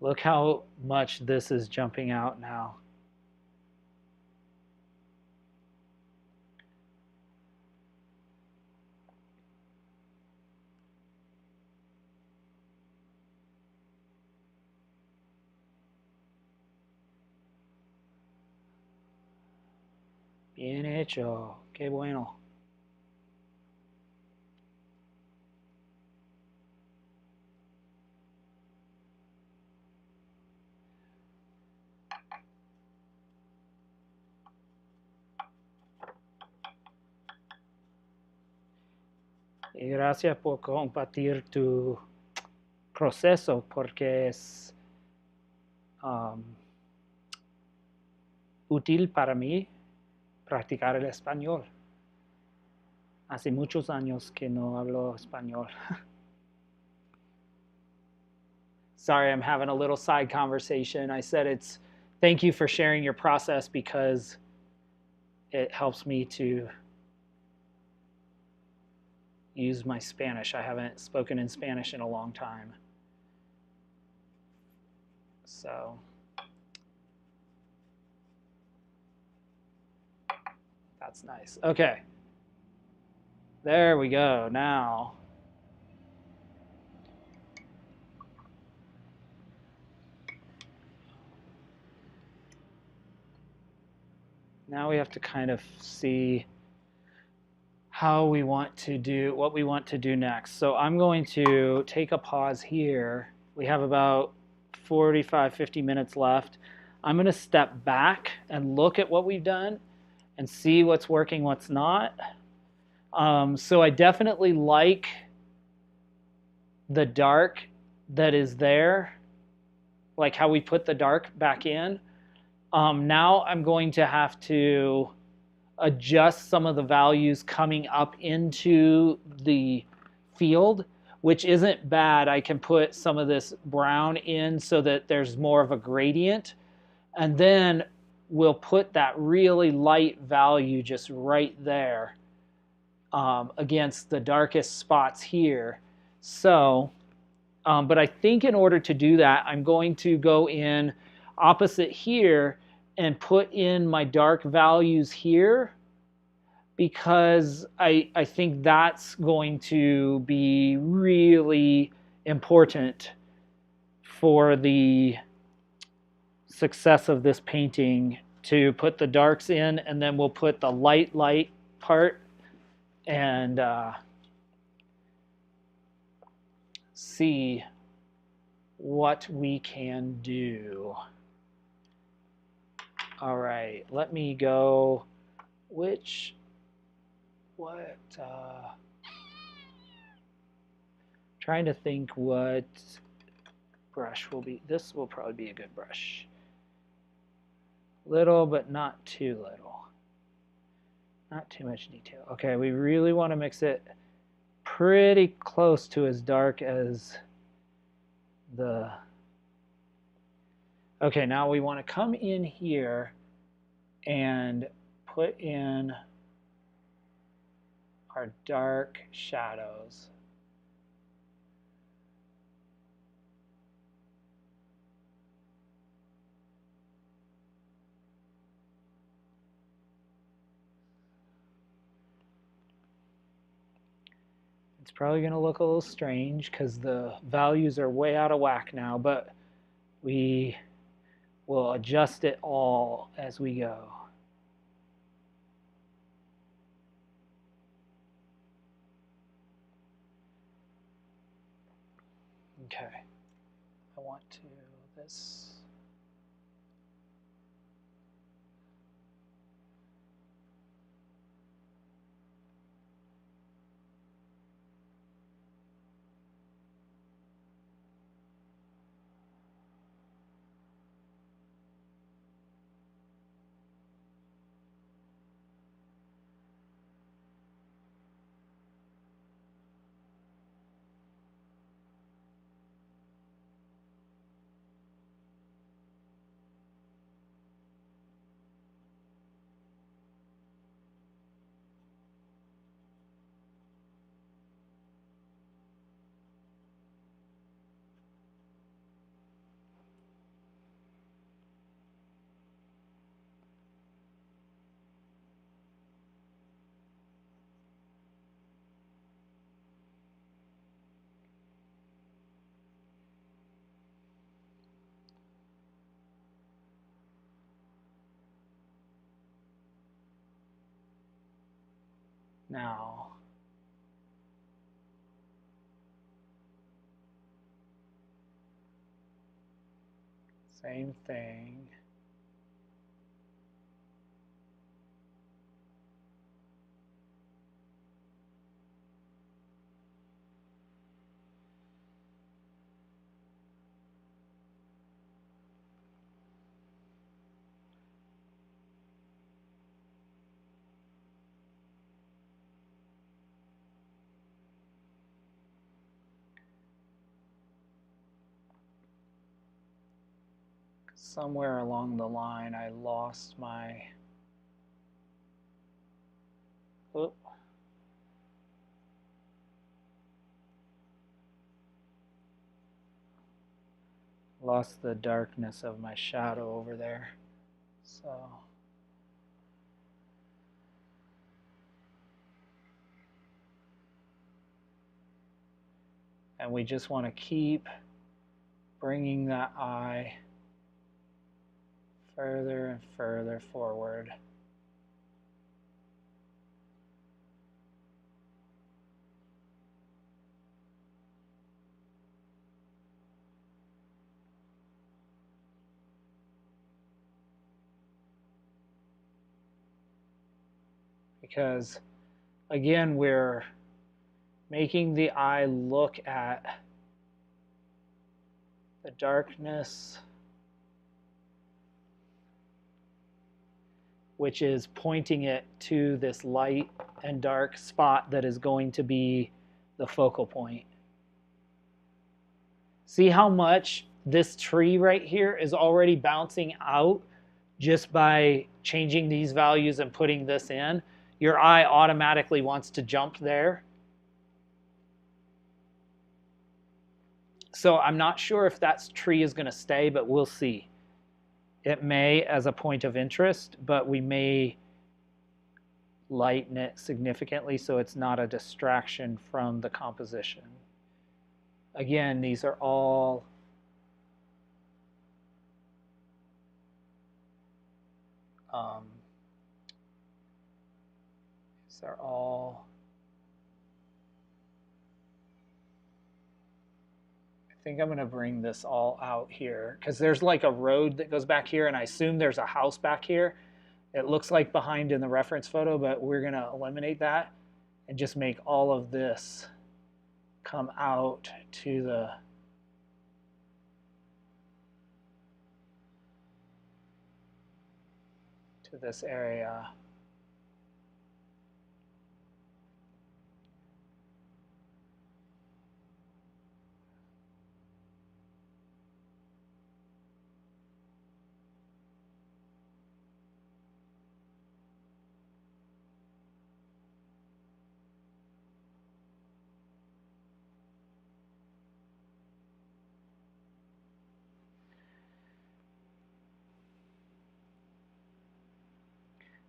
Look how much this is jumping out now. Bien hecho. Qué bueno. Y gracias por compartir tu proceso, porque es útil para mí practicar el español. Hace muchos años que no hablo español. Sorry, I'm having a little side conversation. I said it's thank you for sharing your process because it helps me to use my Spanish. I haven't spoken in Spanish in a long time. So that's nice. Okay. There we go. Now we have to kind of see how we want to do, what we want to do next. So I'm going to take a pause here. We have about 45, 50 minutes left. I'm going to step back and look at what we've done and see what's working, what's not. So I definitely like the dark that is there, like how we put the dark back in. Now I'm going to have to adjust some of the values coming up into the field, which isn't bad. I can put some of this brown in so that there's more of a gradient. And then we'll put that really light value just right there against the darkest spots here. So, but I think in order to do that, I'm going to go in opposite here and put in my dark values here, because I think that's going to be really important for the success of this painting, to put the darks in, and then we'll put the light part and see what we can do. All right, let me go, trying to think what brush will be, this will probably be a good brush. Little, but not too little. Not too much detail. Okay, we really want to mix it pretty close to as dark as the... Okay, now we want to come in here and put in our dark shadows. It's probably going to look a little strange because the values are way out of whack now, but we will adjust it all as we go. Okay, I want to this. Now, same thing. Somewhere along the line, I lost my... Oh. Lost the darkness of my shadow over there. So... And we just want to keep bringing that eye further and further forward. Because, again, we're making the eye look at the darkness, which is pointing it to this light and dark spot that is going to be the focal point. See how much this tree right here is already bouncing out just by changing these values and putting this in? Your eye automatically wants to jump there. So I'm not sure if that tree is going to stay, but we'll see. It may as a point of interest, but we may lighten it significantly so it's not a distraction from the composition. Again, these are all I think I'm going to bring this all out here because there's like a road that goes back here, and I assume there's a house back here. It looks like behind in the reference photo, but we're going to eliminate that and just make all of this come out to the to this area.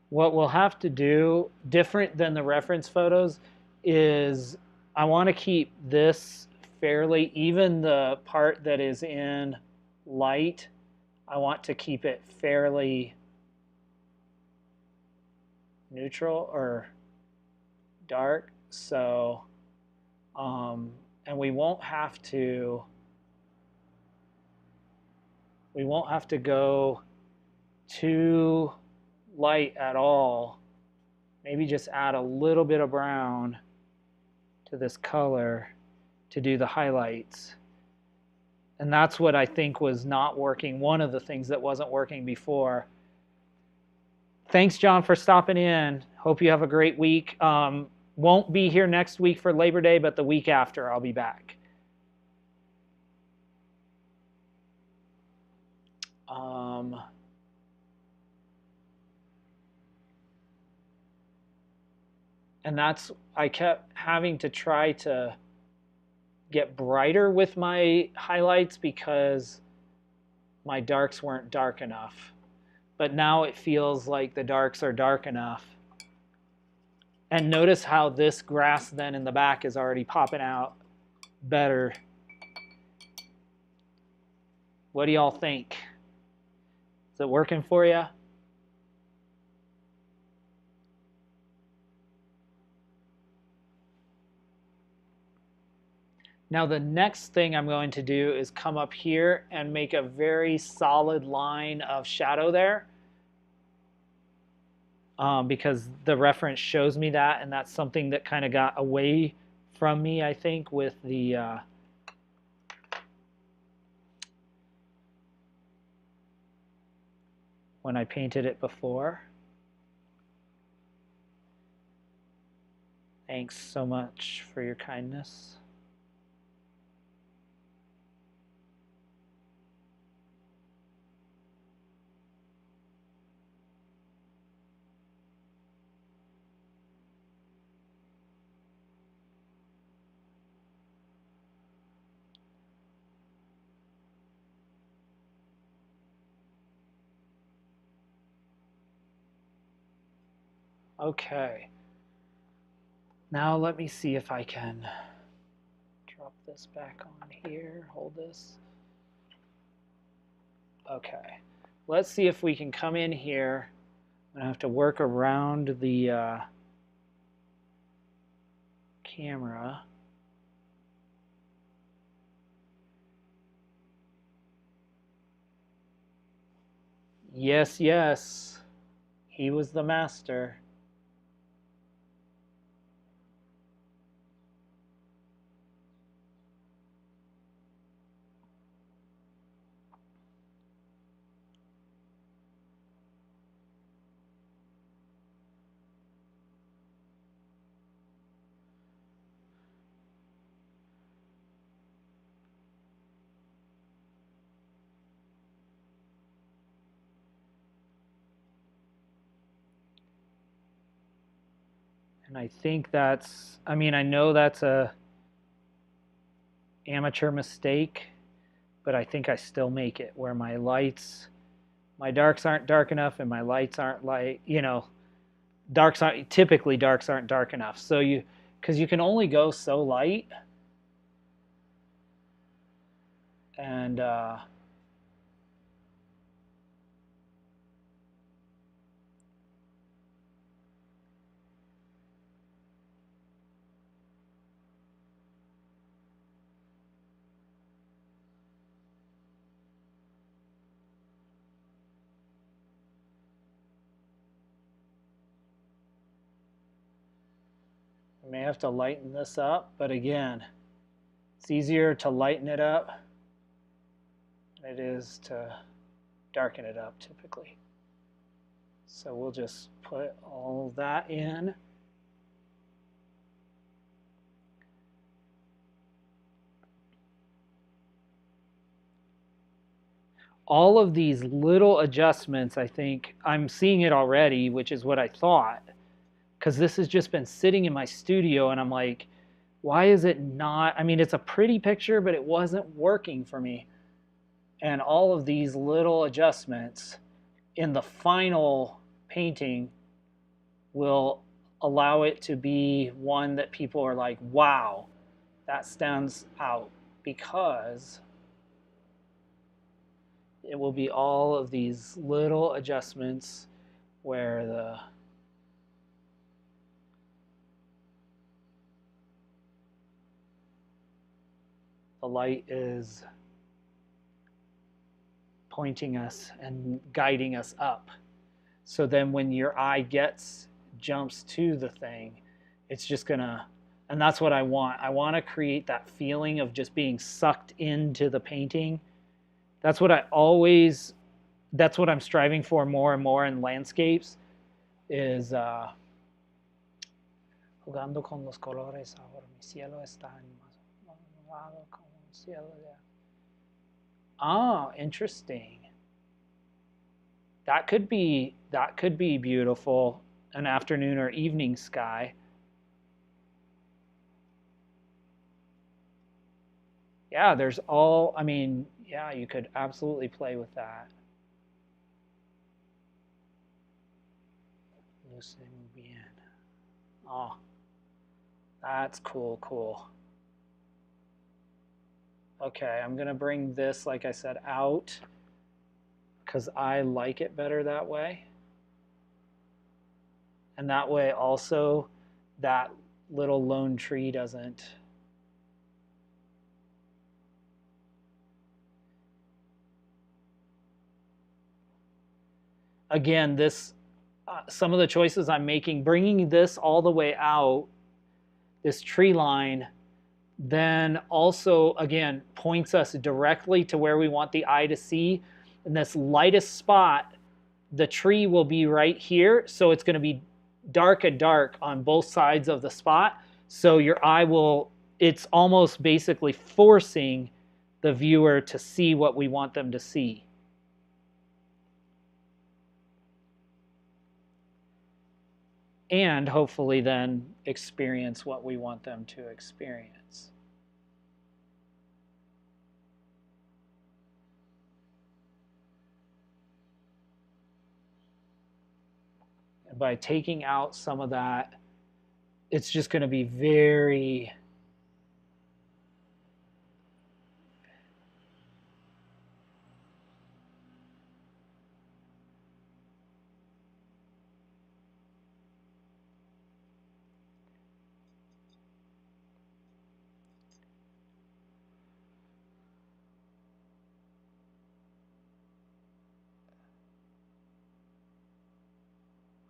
What we'll have to do, different than the reference photos, is I want to keep this fairly, even the part that is in light, I want to keep it fairly neutral or dark. So, and we won't have to go too light at all. Maybe just add a little bit of brown to this color to do the highlights. And that's what I think was not working. One of the things that wasn't working before. Thanks, John, for stopping in. Hope you have a great week. Won't be here next week for Labor Day, but the week after I'll be back. And that's, I kept having to try to get brighter with my highlights because my darks weren't dark enough. But now it feels like the darks are dark enough. And notice how this grass then in the back is already popping out better. What do y'all think? Is it working for you? Now the next thing I'm going to do is come up here and make a very solid line of shadow there. Because the reference shows me that, and that's something that kind of got away from me, I think, with the when I painted it before. Thanks so much for your kindness. Okay. Now let me see if I can drop this back on here. Hold this. Okay. Let's see if we can come in here. I'm gonna have to work around the camera. Yes, yes. He was the master. And I think that's, I mean, I know that's a amateur mistake, but I think I still make it where my lights, my darks aren't dark enough and my lights aren't light, you know, typically darks aren't dark enough. So because you can only go so light. And I may have to lighten this up, but again, it's easier to lighten it up than it is to darken it up typically. So we'll just put all that in. All of these little adjustments, I think I'm seeing it already, which is what I thought, because this has just been sitting in my studio and I'm like, why is it not? I mean, it's a pretty picture, but it wasn't working for me. And all of these little adjustments in the final painting will allow it to be one that people are like, wow, that stands out, because it will be all of these little adjustments where the light is pointing us and guiding us up. So then when your eye jumps to the thing, it's just gonna, and that's what I want. I want to create that feeling of just being sucked into the painting. That's what that's what I'm striving for more and more in landscapes, is jugando con los colores ahora, mi cielo está animado como un cielo de... Ah, interesting. That could be beautiful, an afternoon or evening sky. Yeah, there's all, I mean, yeah, you could absolutely play with that. Luce muy bien. Oh, that's cool, cool. Okay, I'm gonna bring this, like I said, out because I like it better that way. And that way also that little lone tree doesn't. Again, this some of the choices I'm making, bringing this all the way out, this tree line, then also, again, points us directly to where we want the eye to see. And this lightest spot, the tree will be right here. So it's going to be dark and dark on both sides of the spot. So your eye will, it's almost basically forcing the viewer to see what we want them to see. And hopefully then experience what we want them to experience. And by taking out some of that, it's just going to be very...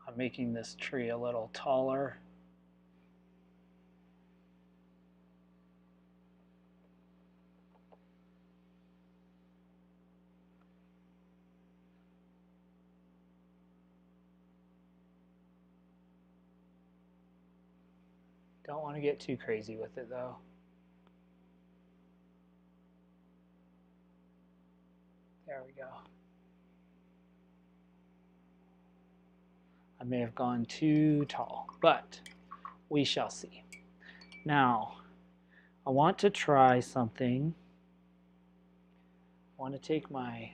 I'm making this tree a little taller. Don't want to get too crazy with it though. There we go. I may have gone too tall, but we shall see. Now, I want to try something. I want to take my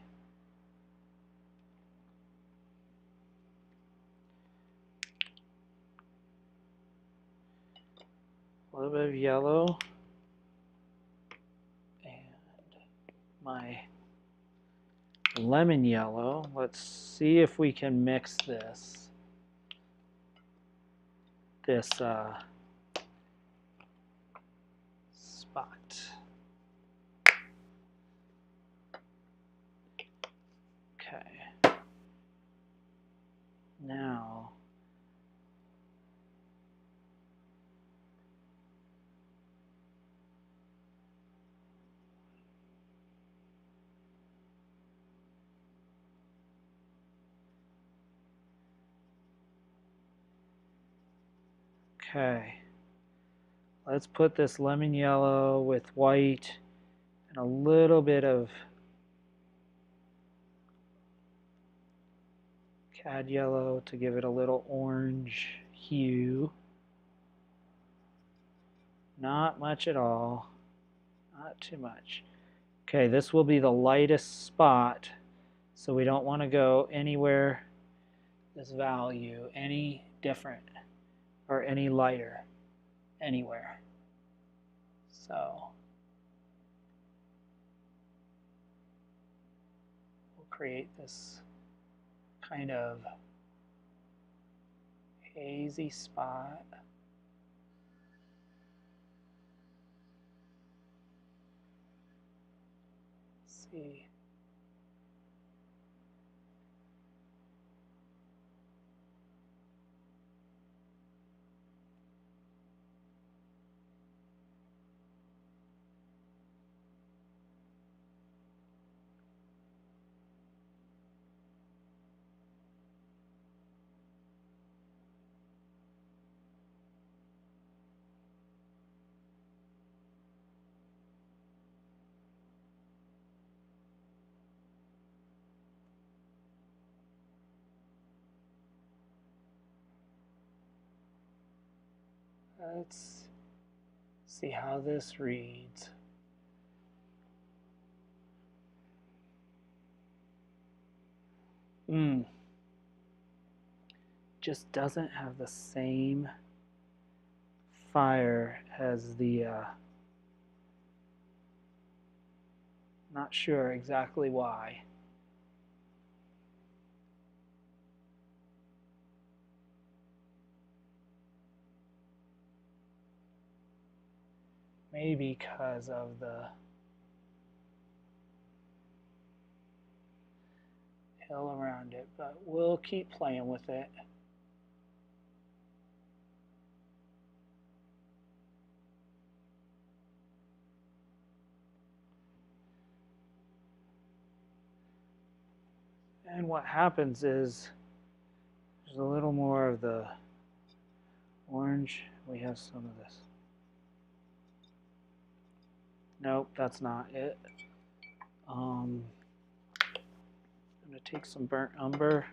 a little bit of yellow and my lemon yellow. Let's see if we can mix this spot. Okay. Now, Okay, let's put this lemon yellow with white and a little bit of cad yellow to give it a little orange hue. Not much at all, not too much. Okay, this will be the lightest spot, so we don't want to go anywhere, this value, any different or any lighter anywhere. So we'll create this kind of hazy spot. Let's see. Let's see how this reads. Just doesn't have the same fire as the not sure exactly why. Maybe because of the hill around it, but we'll keep playing with it. And what happens is there's a little more of the orange. We have some of this. Nope, that's not it. I'm going to take some burnt umber.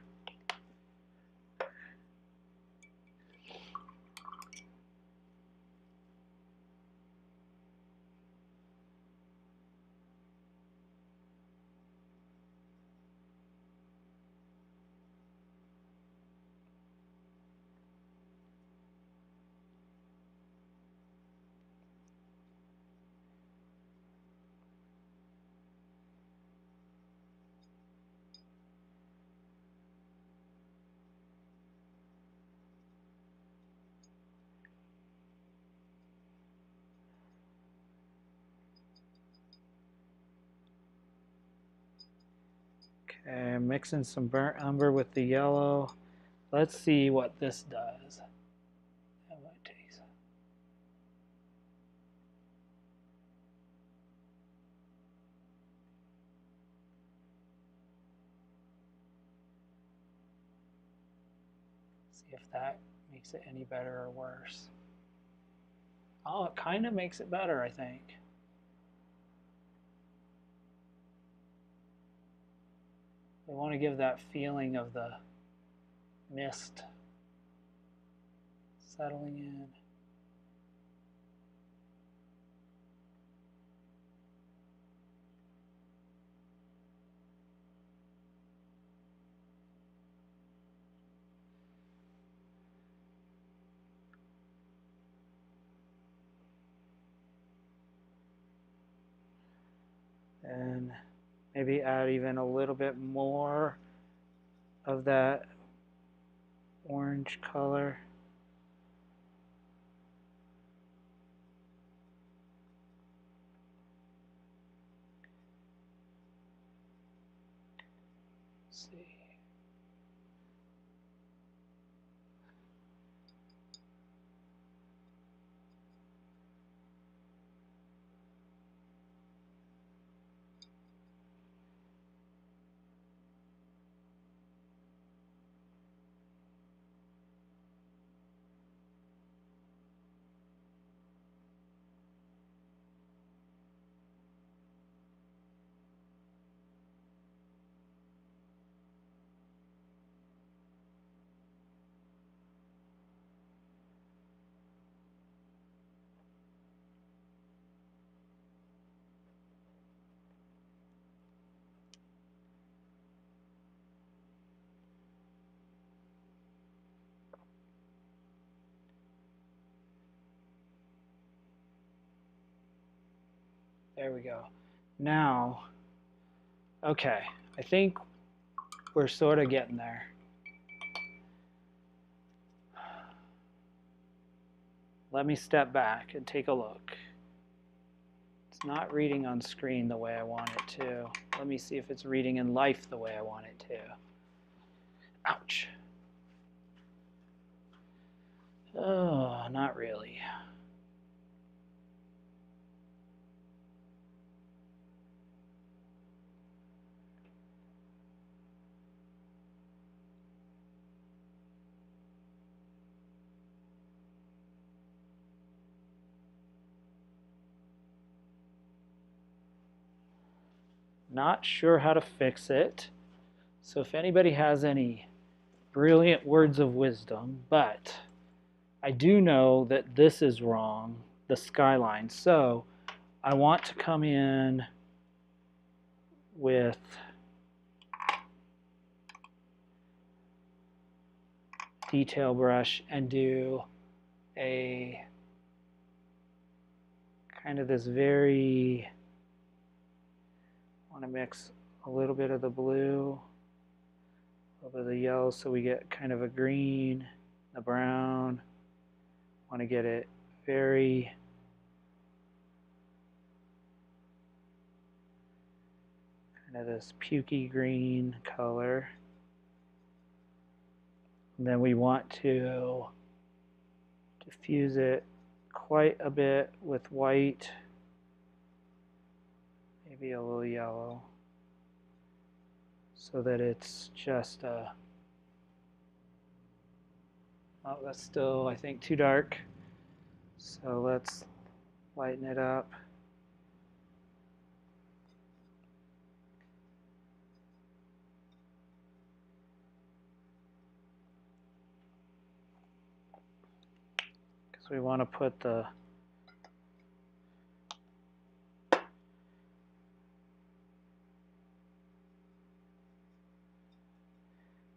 Okay, I'm mixing some burnt umber with the yellow. Let's see what this does. How it tastes. See if that makes it any better or worse. Oh, it kind of makes it better, I think. We want to give that feeling of the mist settling in. And maybe add even a little bit more of that orange color. Let's see. There we go. Now, okay, I think we're sort of getting there. Let me step back and take a look. It's not reading on screen the way I want it to. Let me see if it's reading in life the way I want it to. Ouch. Oh, not really. Not sure how to fix it. So if anybody has any brilliant words of wisdom, but I do know that this is wrong, the skyline. So I want to come in with detail brush and do a kind of this very, I want to mix a little bit of the blue, a little bit of the yellow, so we get kind of a green, the brown. I want to get it very kind of this pukey green color. And then we want to diffuse it quite a bit with white, maybe a little yellow, so that it's just a, oh, that's still, I think, too dark. So let's lighten it up. Because we want to put the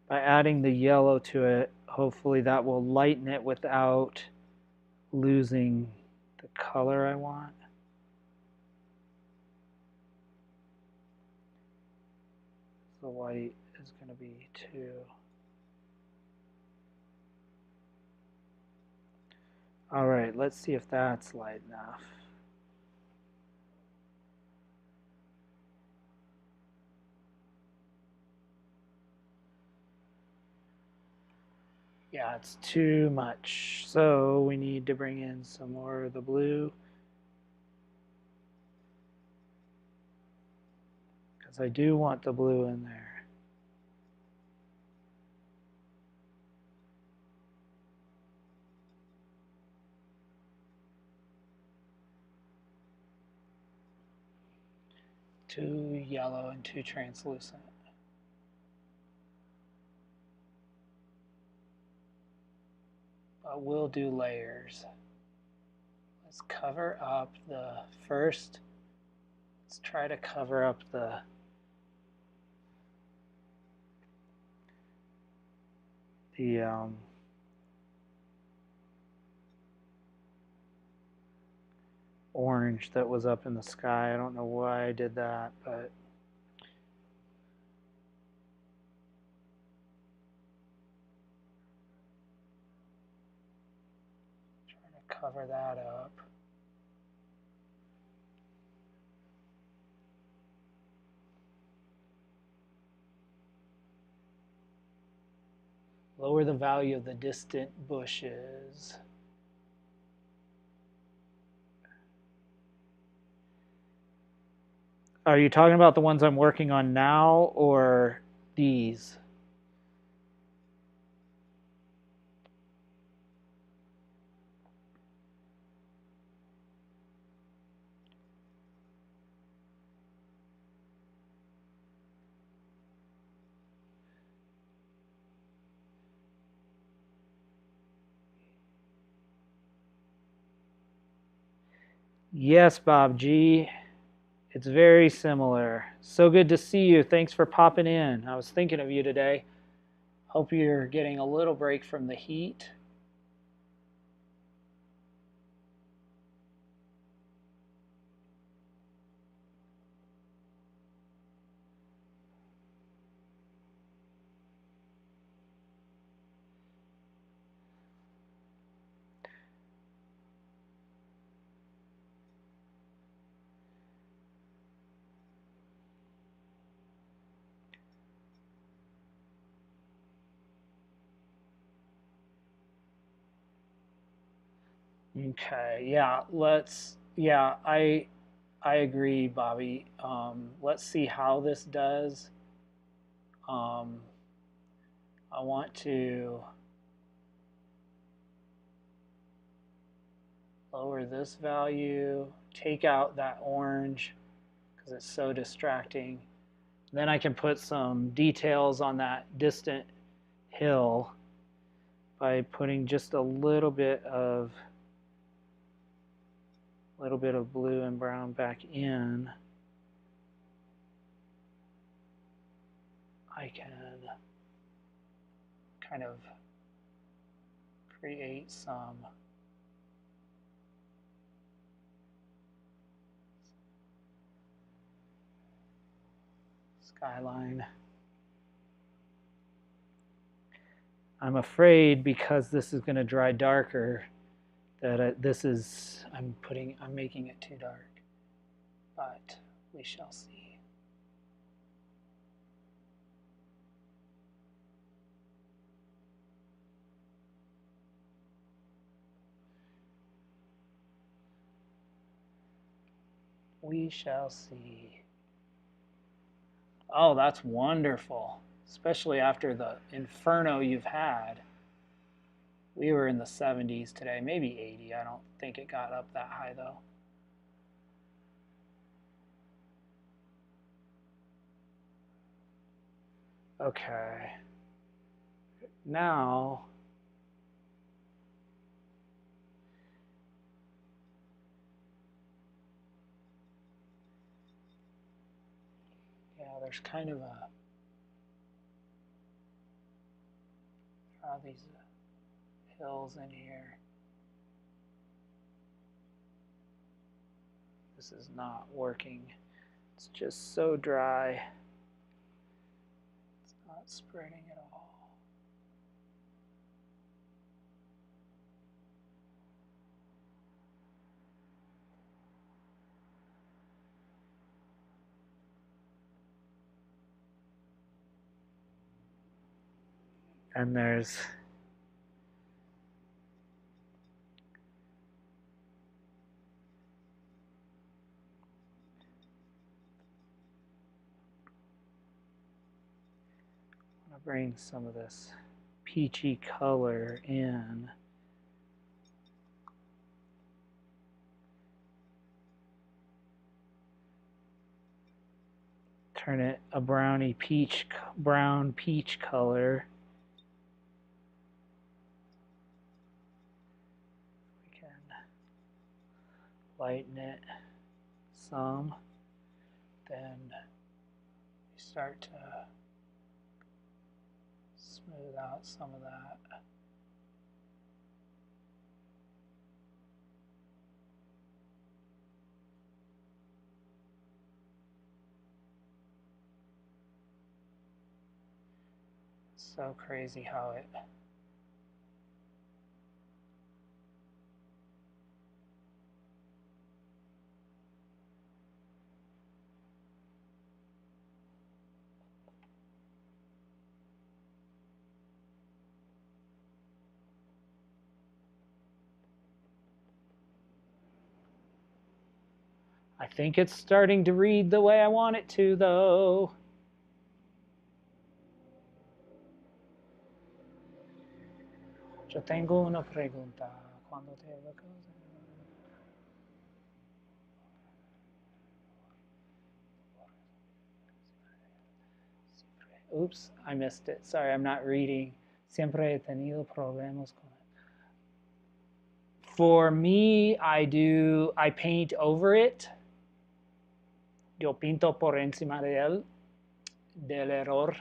by adding the yellow to it, hopefully that will lighten it without losing the color I want. The white is going to be too. All right, let's see if that's light enough. Yeah, it's too much. So we need to bring in some more of the blue, because I do want the blue in there. Too yellow and too translucent. But we'll do layers. Let's cover up the first. Let's try to cover up the orange that was up in the sky. I don't know why I did that, but trying to cover that up. Lower the value of the distant bushes. Are you talking about the ones I'm working on now or these? Yes, Bob G. It's very similar. So good to see you. Thanks for popping in. I was thinking of you today. Hope you're getting a little break from the heat. Okay, yeah, I agree, Bobby. Let's see how this does. Um, I want to lower this value, take out that orange because it's so distracting. Then I can put some details on that distant hill by putting just a little bit of blue and brown back in. I can kind of create some skyline. I'm afraid because this is going to dry darker that I'm making it too dark, but we shall see. We shall see. Oh, that's wonderful, especially after the inferno you've had. We were in the 70s today, maybe 80. I don't think it got up that high though. Okay. Now, yeah, there's kind of these hills in here. This is not working. It's just so dry. It's not spreading at all. And there's I'm gonna bring some of this peachy color in. Turn it a brown peach color. We can lighten it some. Then we start to smooth out some of that. It's so crazy how it I think it's starting to read the way I want it to, though. Yo tengo una pregunta. Cuando te Oops, I missed it. Sorry, I'm not reading. Siempre he tenido problemas con it. For me, I paint over it. Yo pinto por encima de él, del error.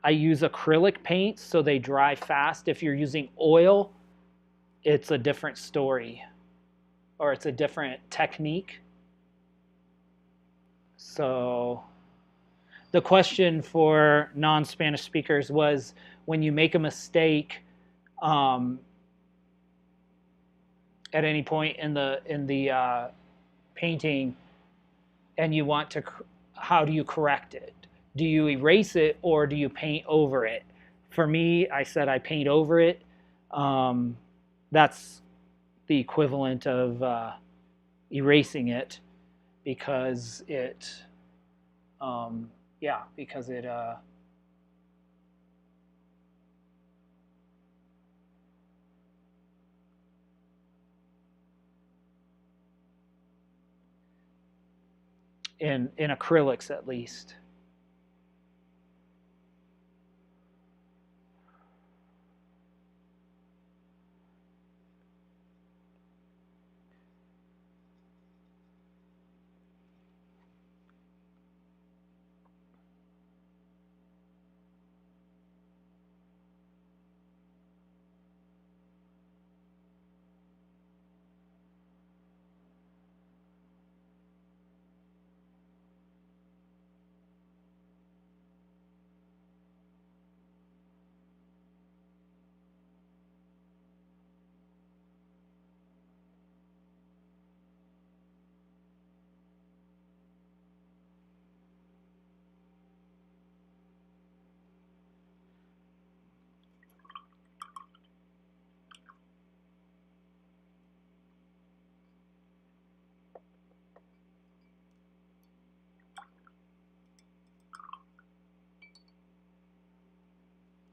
I use acrylic paints so they dry fast. If you're using oil, it's a different story, or it's a different technique. So the question for non-Spanish speakers was, when you make a mistake at any point in the painting, and you want to, how do you correct it? do you erase it or do you paint over it? For me, I said I paint over it. Um, that's the equivalent of erasing it because it, yeah, because it, in acrylics at least.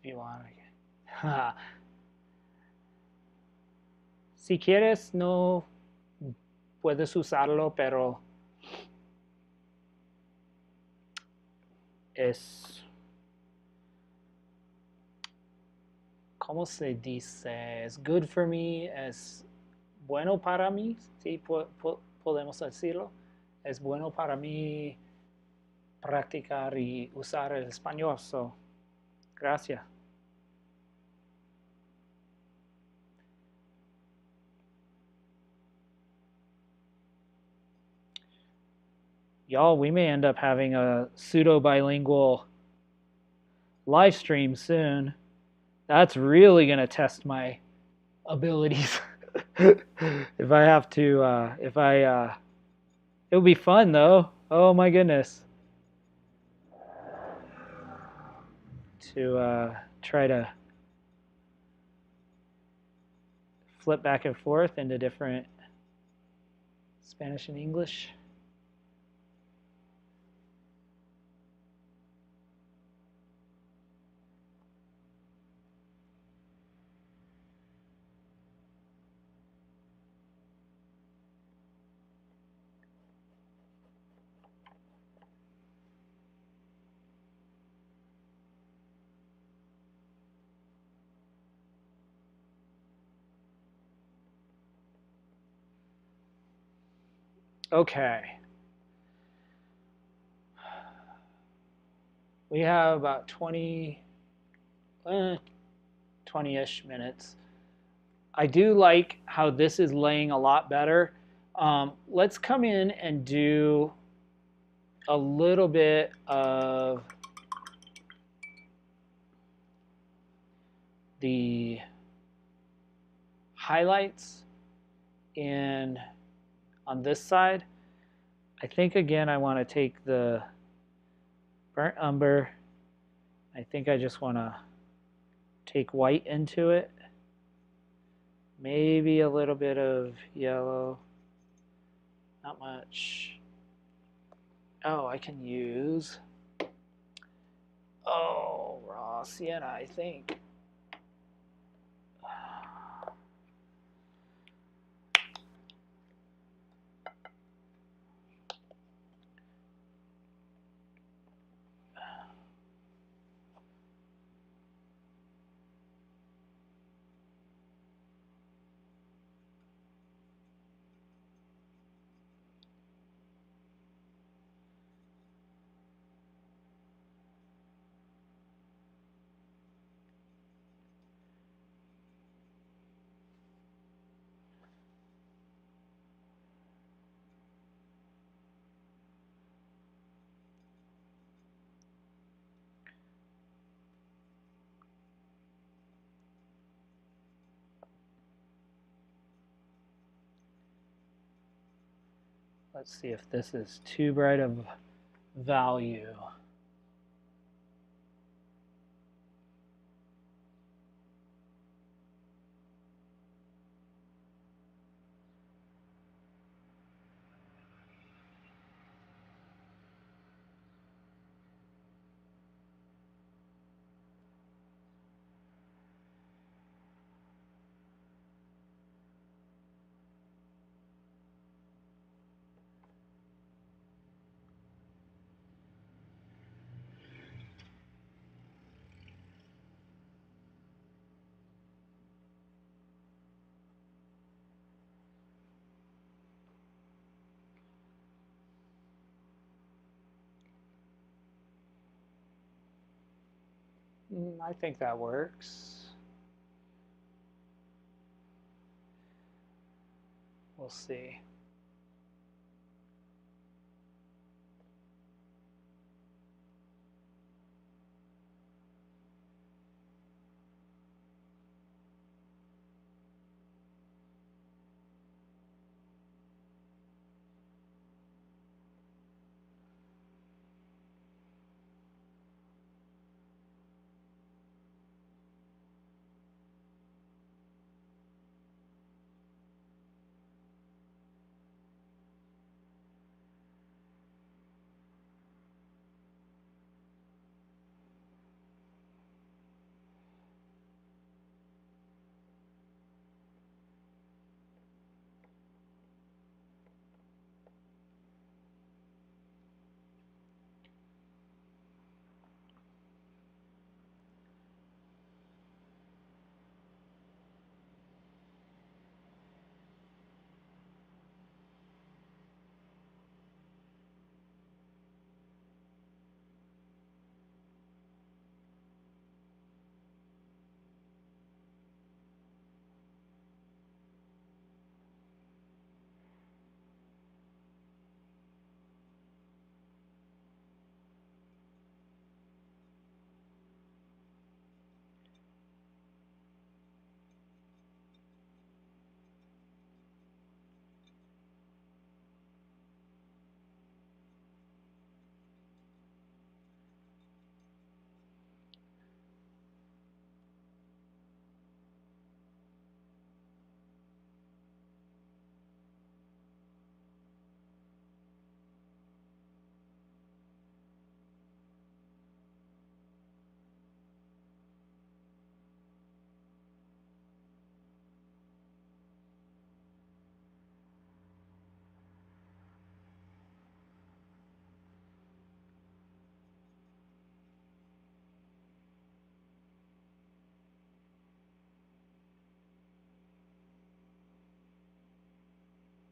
If you want. Si quieres, no puedes usarlo, pero es, ¿cómo se dice? Es good for me, es bueno para mí, sí, podemos decirlo. Es bueno para mí practicar y usar el español. So, gracias. Y'all, we may end up having a pseudo bilingual live stream soon. That's really going to test my abilities. If I have to, it would be fun though. Oh my goodness. To try to flip back and forth into different Spanish and English. Okay. We have about 20-ish minutes. I do like how this is laying a lot better. Let's come in and do a little bit of the highlights in on this side. I think again I want to take the burnt umber. I think I just want to take white into it. Maybe a little bit of yellow. Not much. Oh, I can use, oh, raw sienna, I think. Let's see if this is too bright of value. I think that works. We'll see.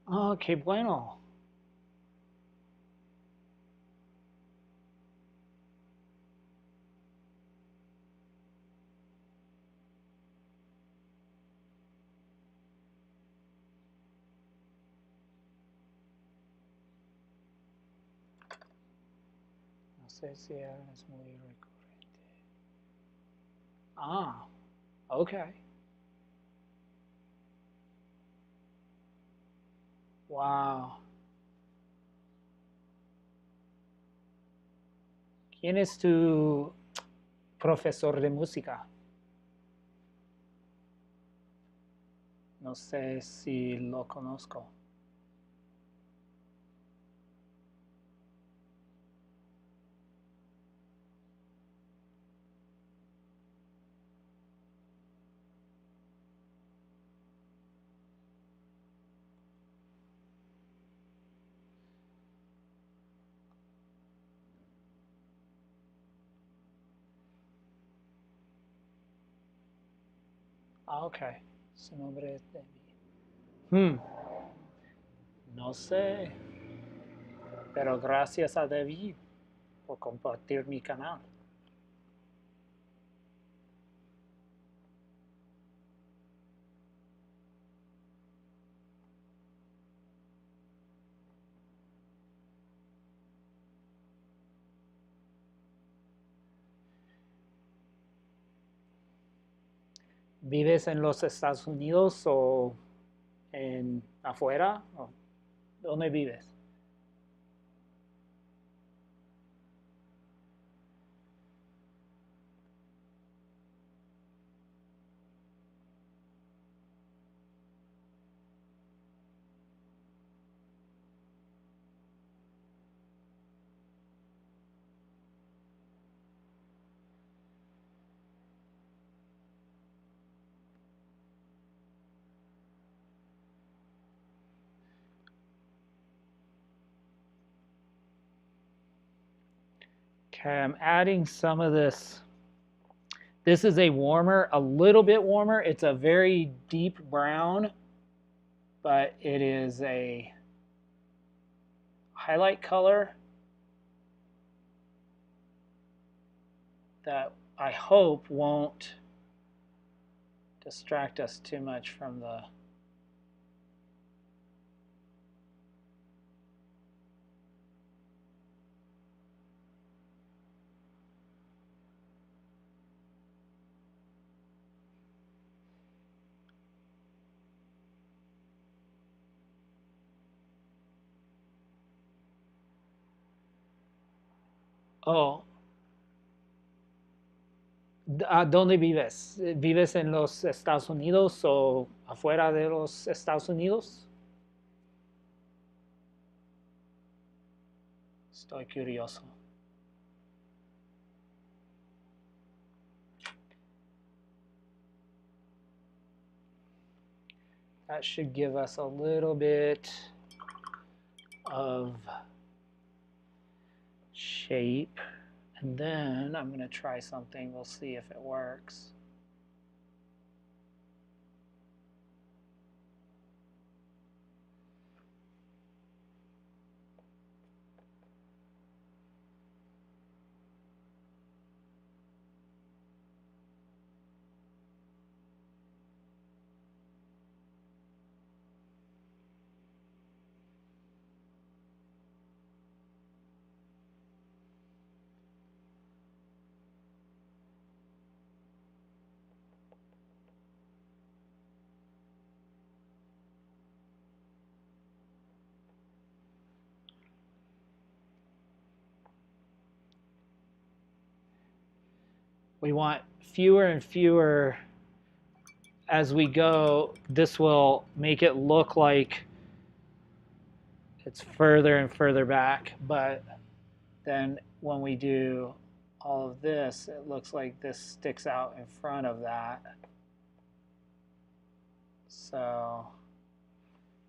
Oh, qué bueno. No sé si es muy recurrente. Ah, okay. Wow. ¿Quién es tu profesor de música? No sé si lo conozco. Ah, ok. Su nombre es Debbie. No sé, pero gracias a David por compartir mi canal. ¿Vives en los Estados Unidos o en afuera? ¿O ¿dónde vives? Okay, I'm adding some of this. This is a warmer, a little bit warmer. It's a very deep brown, but it is a highlight color that I hope won't distract us too much from the Oh, ¿dónde vives? ¿Vives en los Estados Unidos o afuera de los Estados Unidos? Estoy curioso. That should give us a little bit of shape. And then I'm going to try something. We'll see if it works. We want fewer and fewer as we go. This will make it look like it's further and further back, but then when we do all of this, it looks like this sticks out in front of that. So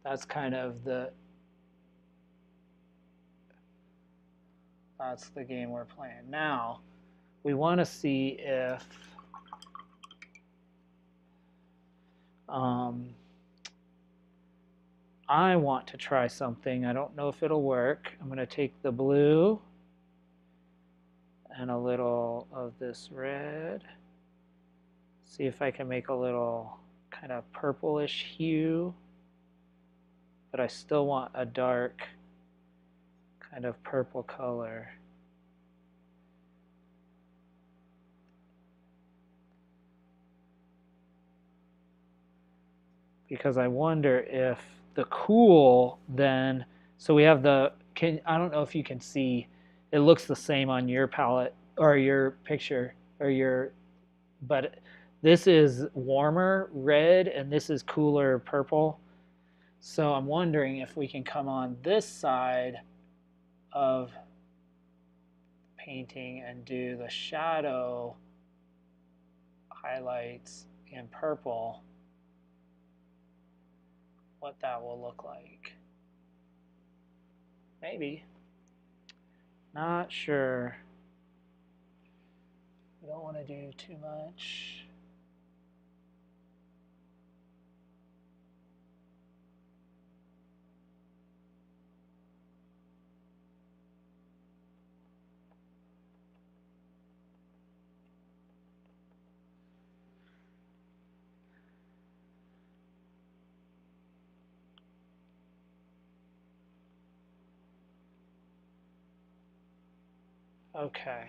that's kind of that's the game we're playing. Now, we want to see if I want to try something. I don't know if it'll work. I'm going to take the blue and a little of this red. See if I can make a little kind of purplish hue, but I still want a dark kind of purple color. Because I wonder if the cool then, so we have the, I don't know if you can see, it looks the same on your palette or your picture or your, but this is warmer red and this is cooler purple. So I'm wondering if we can come on this side of painting and do the shadow highlights in purple, what that will look like. Maybe. Not sure. We don't want to do too much. Okay.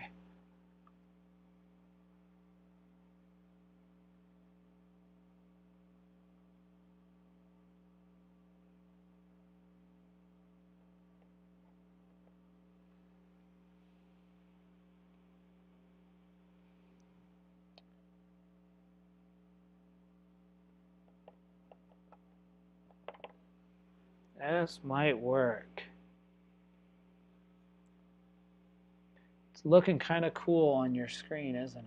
This might work. It's looking kind of cool on your screen, isn't it?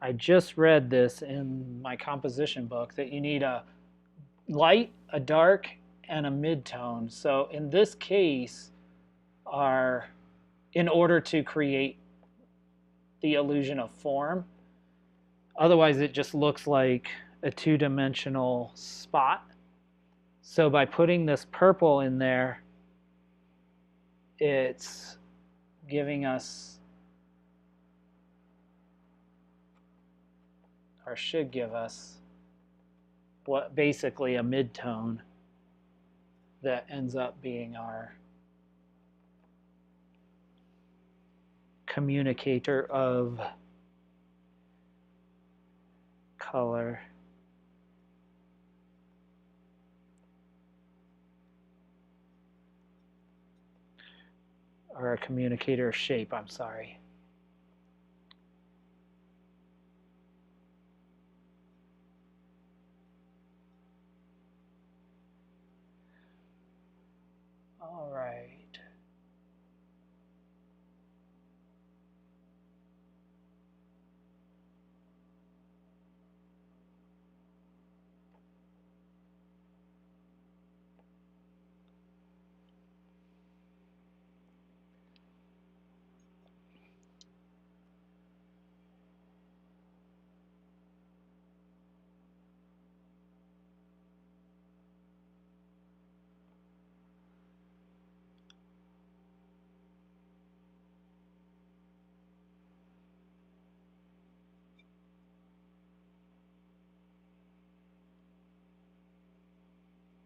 I just read this in my composition book that you need a light, a dark, and a mid-tone. So in this case, our in order to create the illusion of form. Otherwise, it just looks like a two-dimensional spot. So by putting this purple in there, it's giving us, or should give us, what basically a mid-tone that ends up being our communicator of color. Or a communicator of shape, I'm sorry. All right.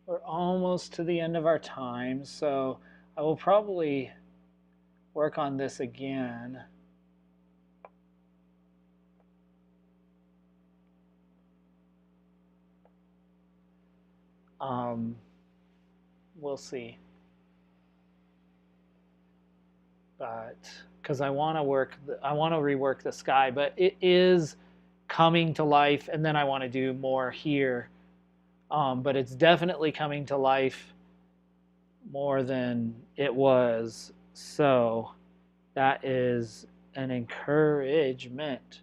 We're almost to the end of our time, so I will probably work on this again. We'll see. But because I want to rework the sky, but it is coming to life, and then I want to do more here. But it's definitely coming to life more than it was. So that is an encouragement.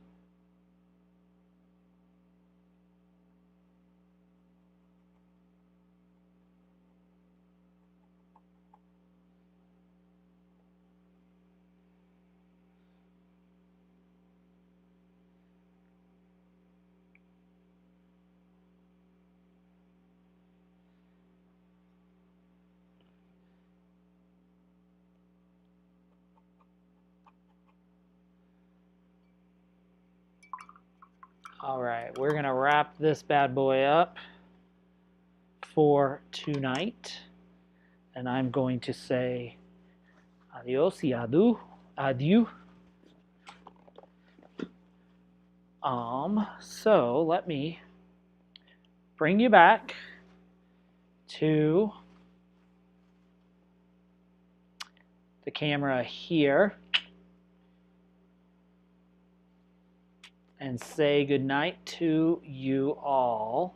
All right, we're gonna wrap this bad boy up for tonight, and I'm going to say adios y adieu. So let me bring you back to the camera here and say goodnight to you all.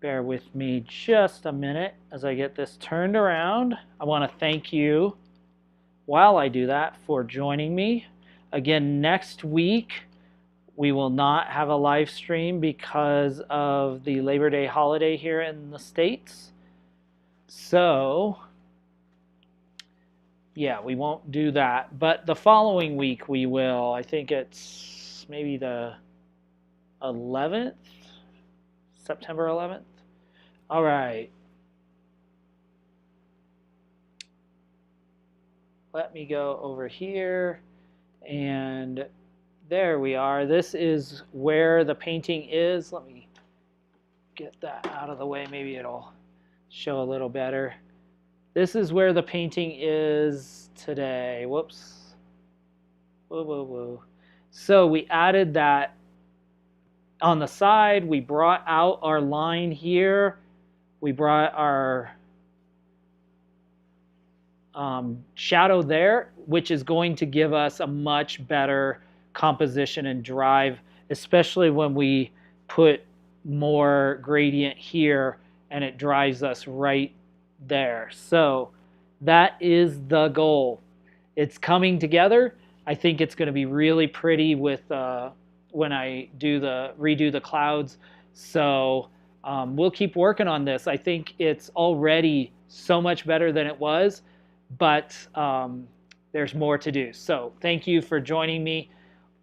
Bear with me just a minute as I get this turned around. I want to thank you, while I do that, for joining me. Again, next week, we will not have a live stream because of the Labor Day holiday here in the States. So, yeah, we won't do that. But the following week we will. I think it's maybe the 11th, September 11th. All right. Let me go over here, and there we are. This is where the painting is. Let me get that out of the way. Maybe it'll show a little better. This is where the painting is today. Whoops. Whoa, whoa, whoa. So we added that on the side. We brought out our line here. We brought our shadow there, which is going to give us a much better composition and drive, especially when we put more gradient here and it drives us right there. So that is the goal. It's coming together. I think it's going to be really pretty with when I redo the clouds. So we'll keep working on this. I think it's already so much better than it was, but there's more to do. So thank you for joining me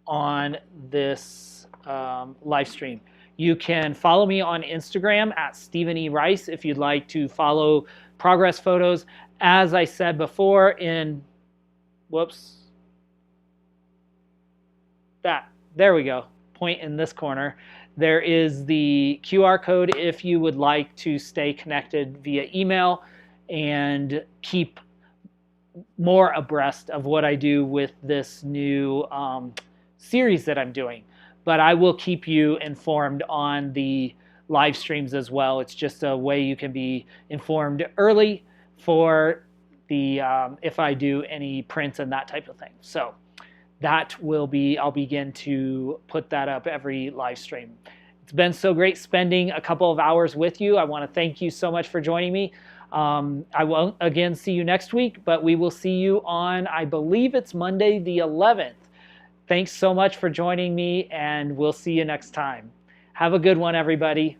on this live stream. You can follow me on Instagram at Stephen E. Rice if you'd like to follow progress photos. As I said before there we go, point in this corner. There is the QR code if you would like to stay connected via email and keep more abreast of what I do with this new series that I'm doing. But I will keep you informed on the live streams as well. It's just a way you can be informed early for the if I do any prints and that type of thing. So that will be, I'll begin to put that up every live stream. It's been so great spending a couple of hours with you. I want to thank you so much for joining me. I won't again see you next week, but we will see you on, I believe it's Monday the 11th. Thanks so much for joining me, and we'll see you next time. Have a good one, everybody.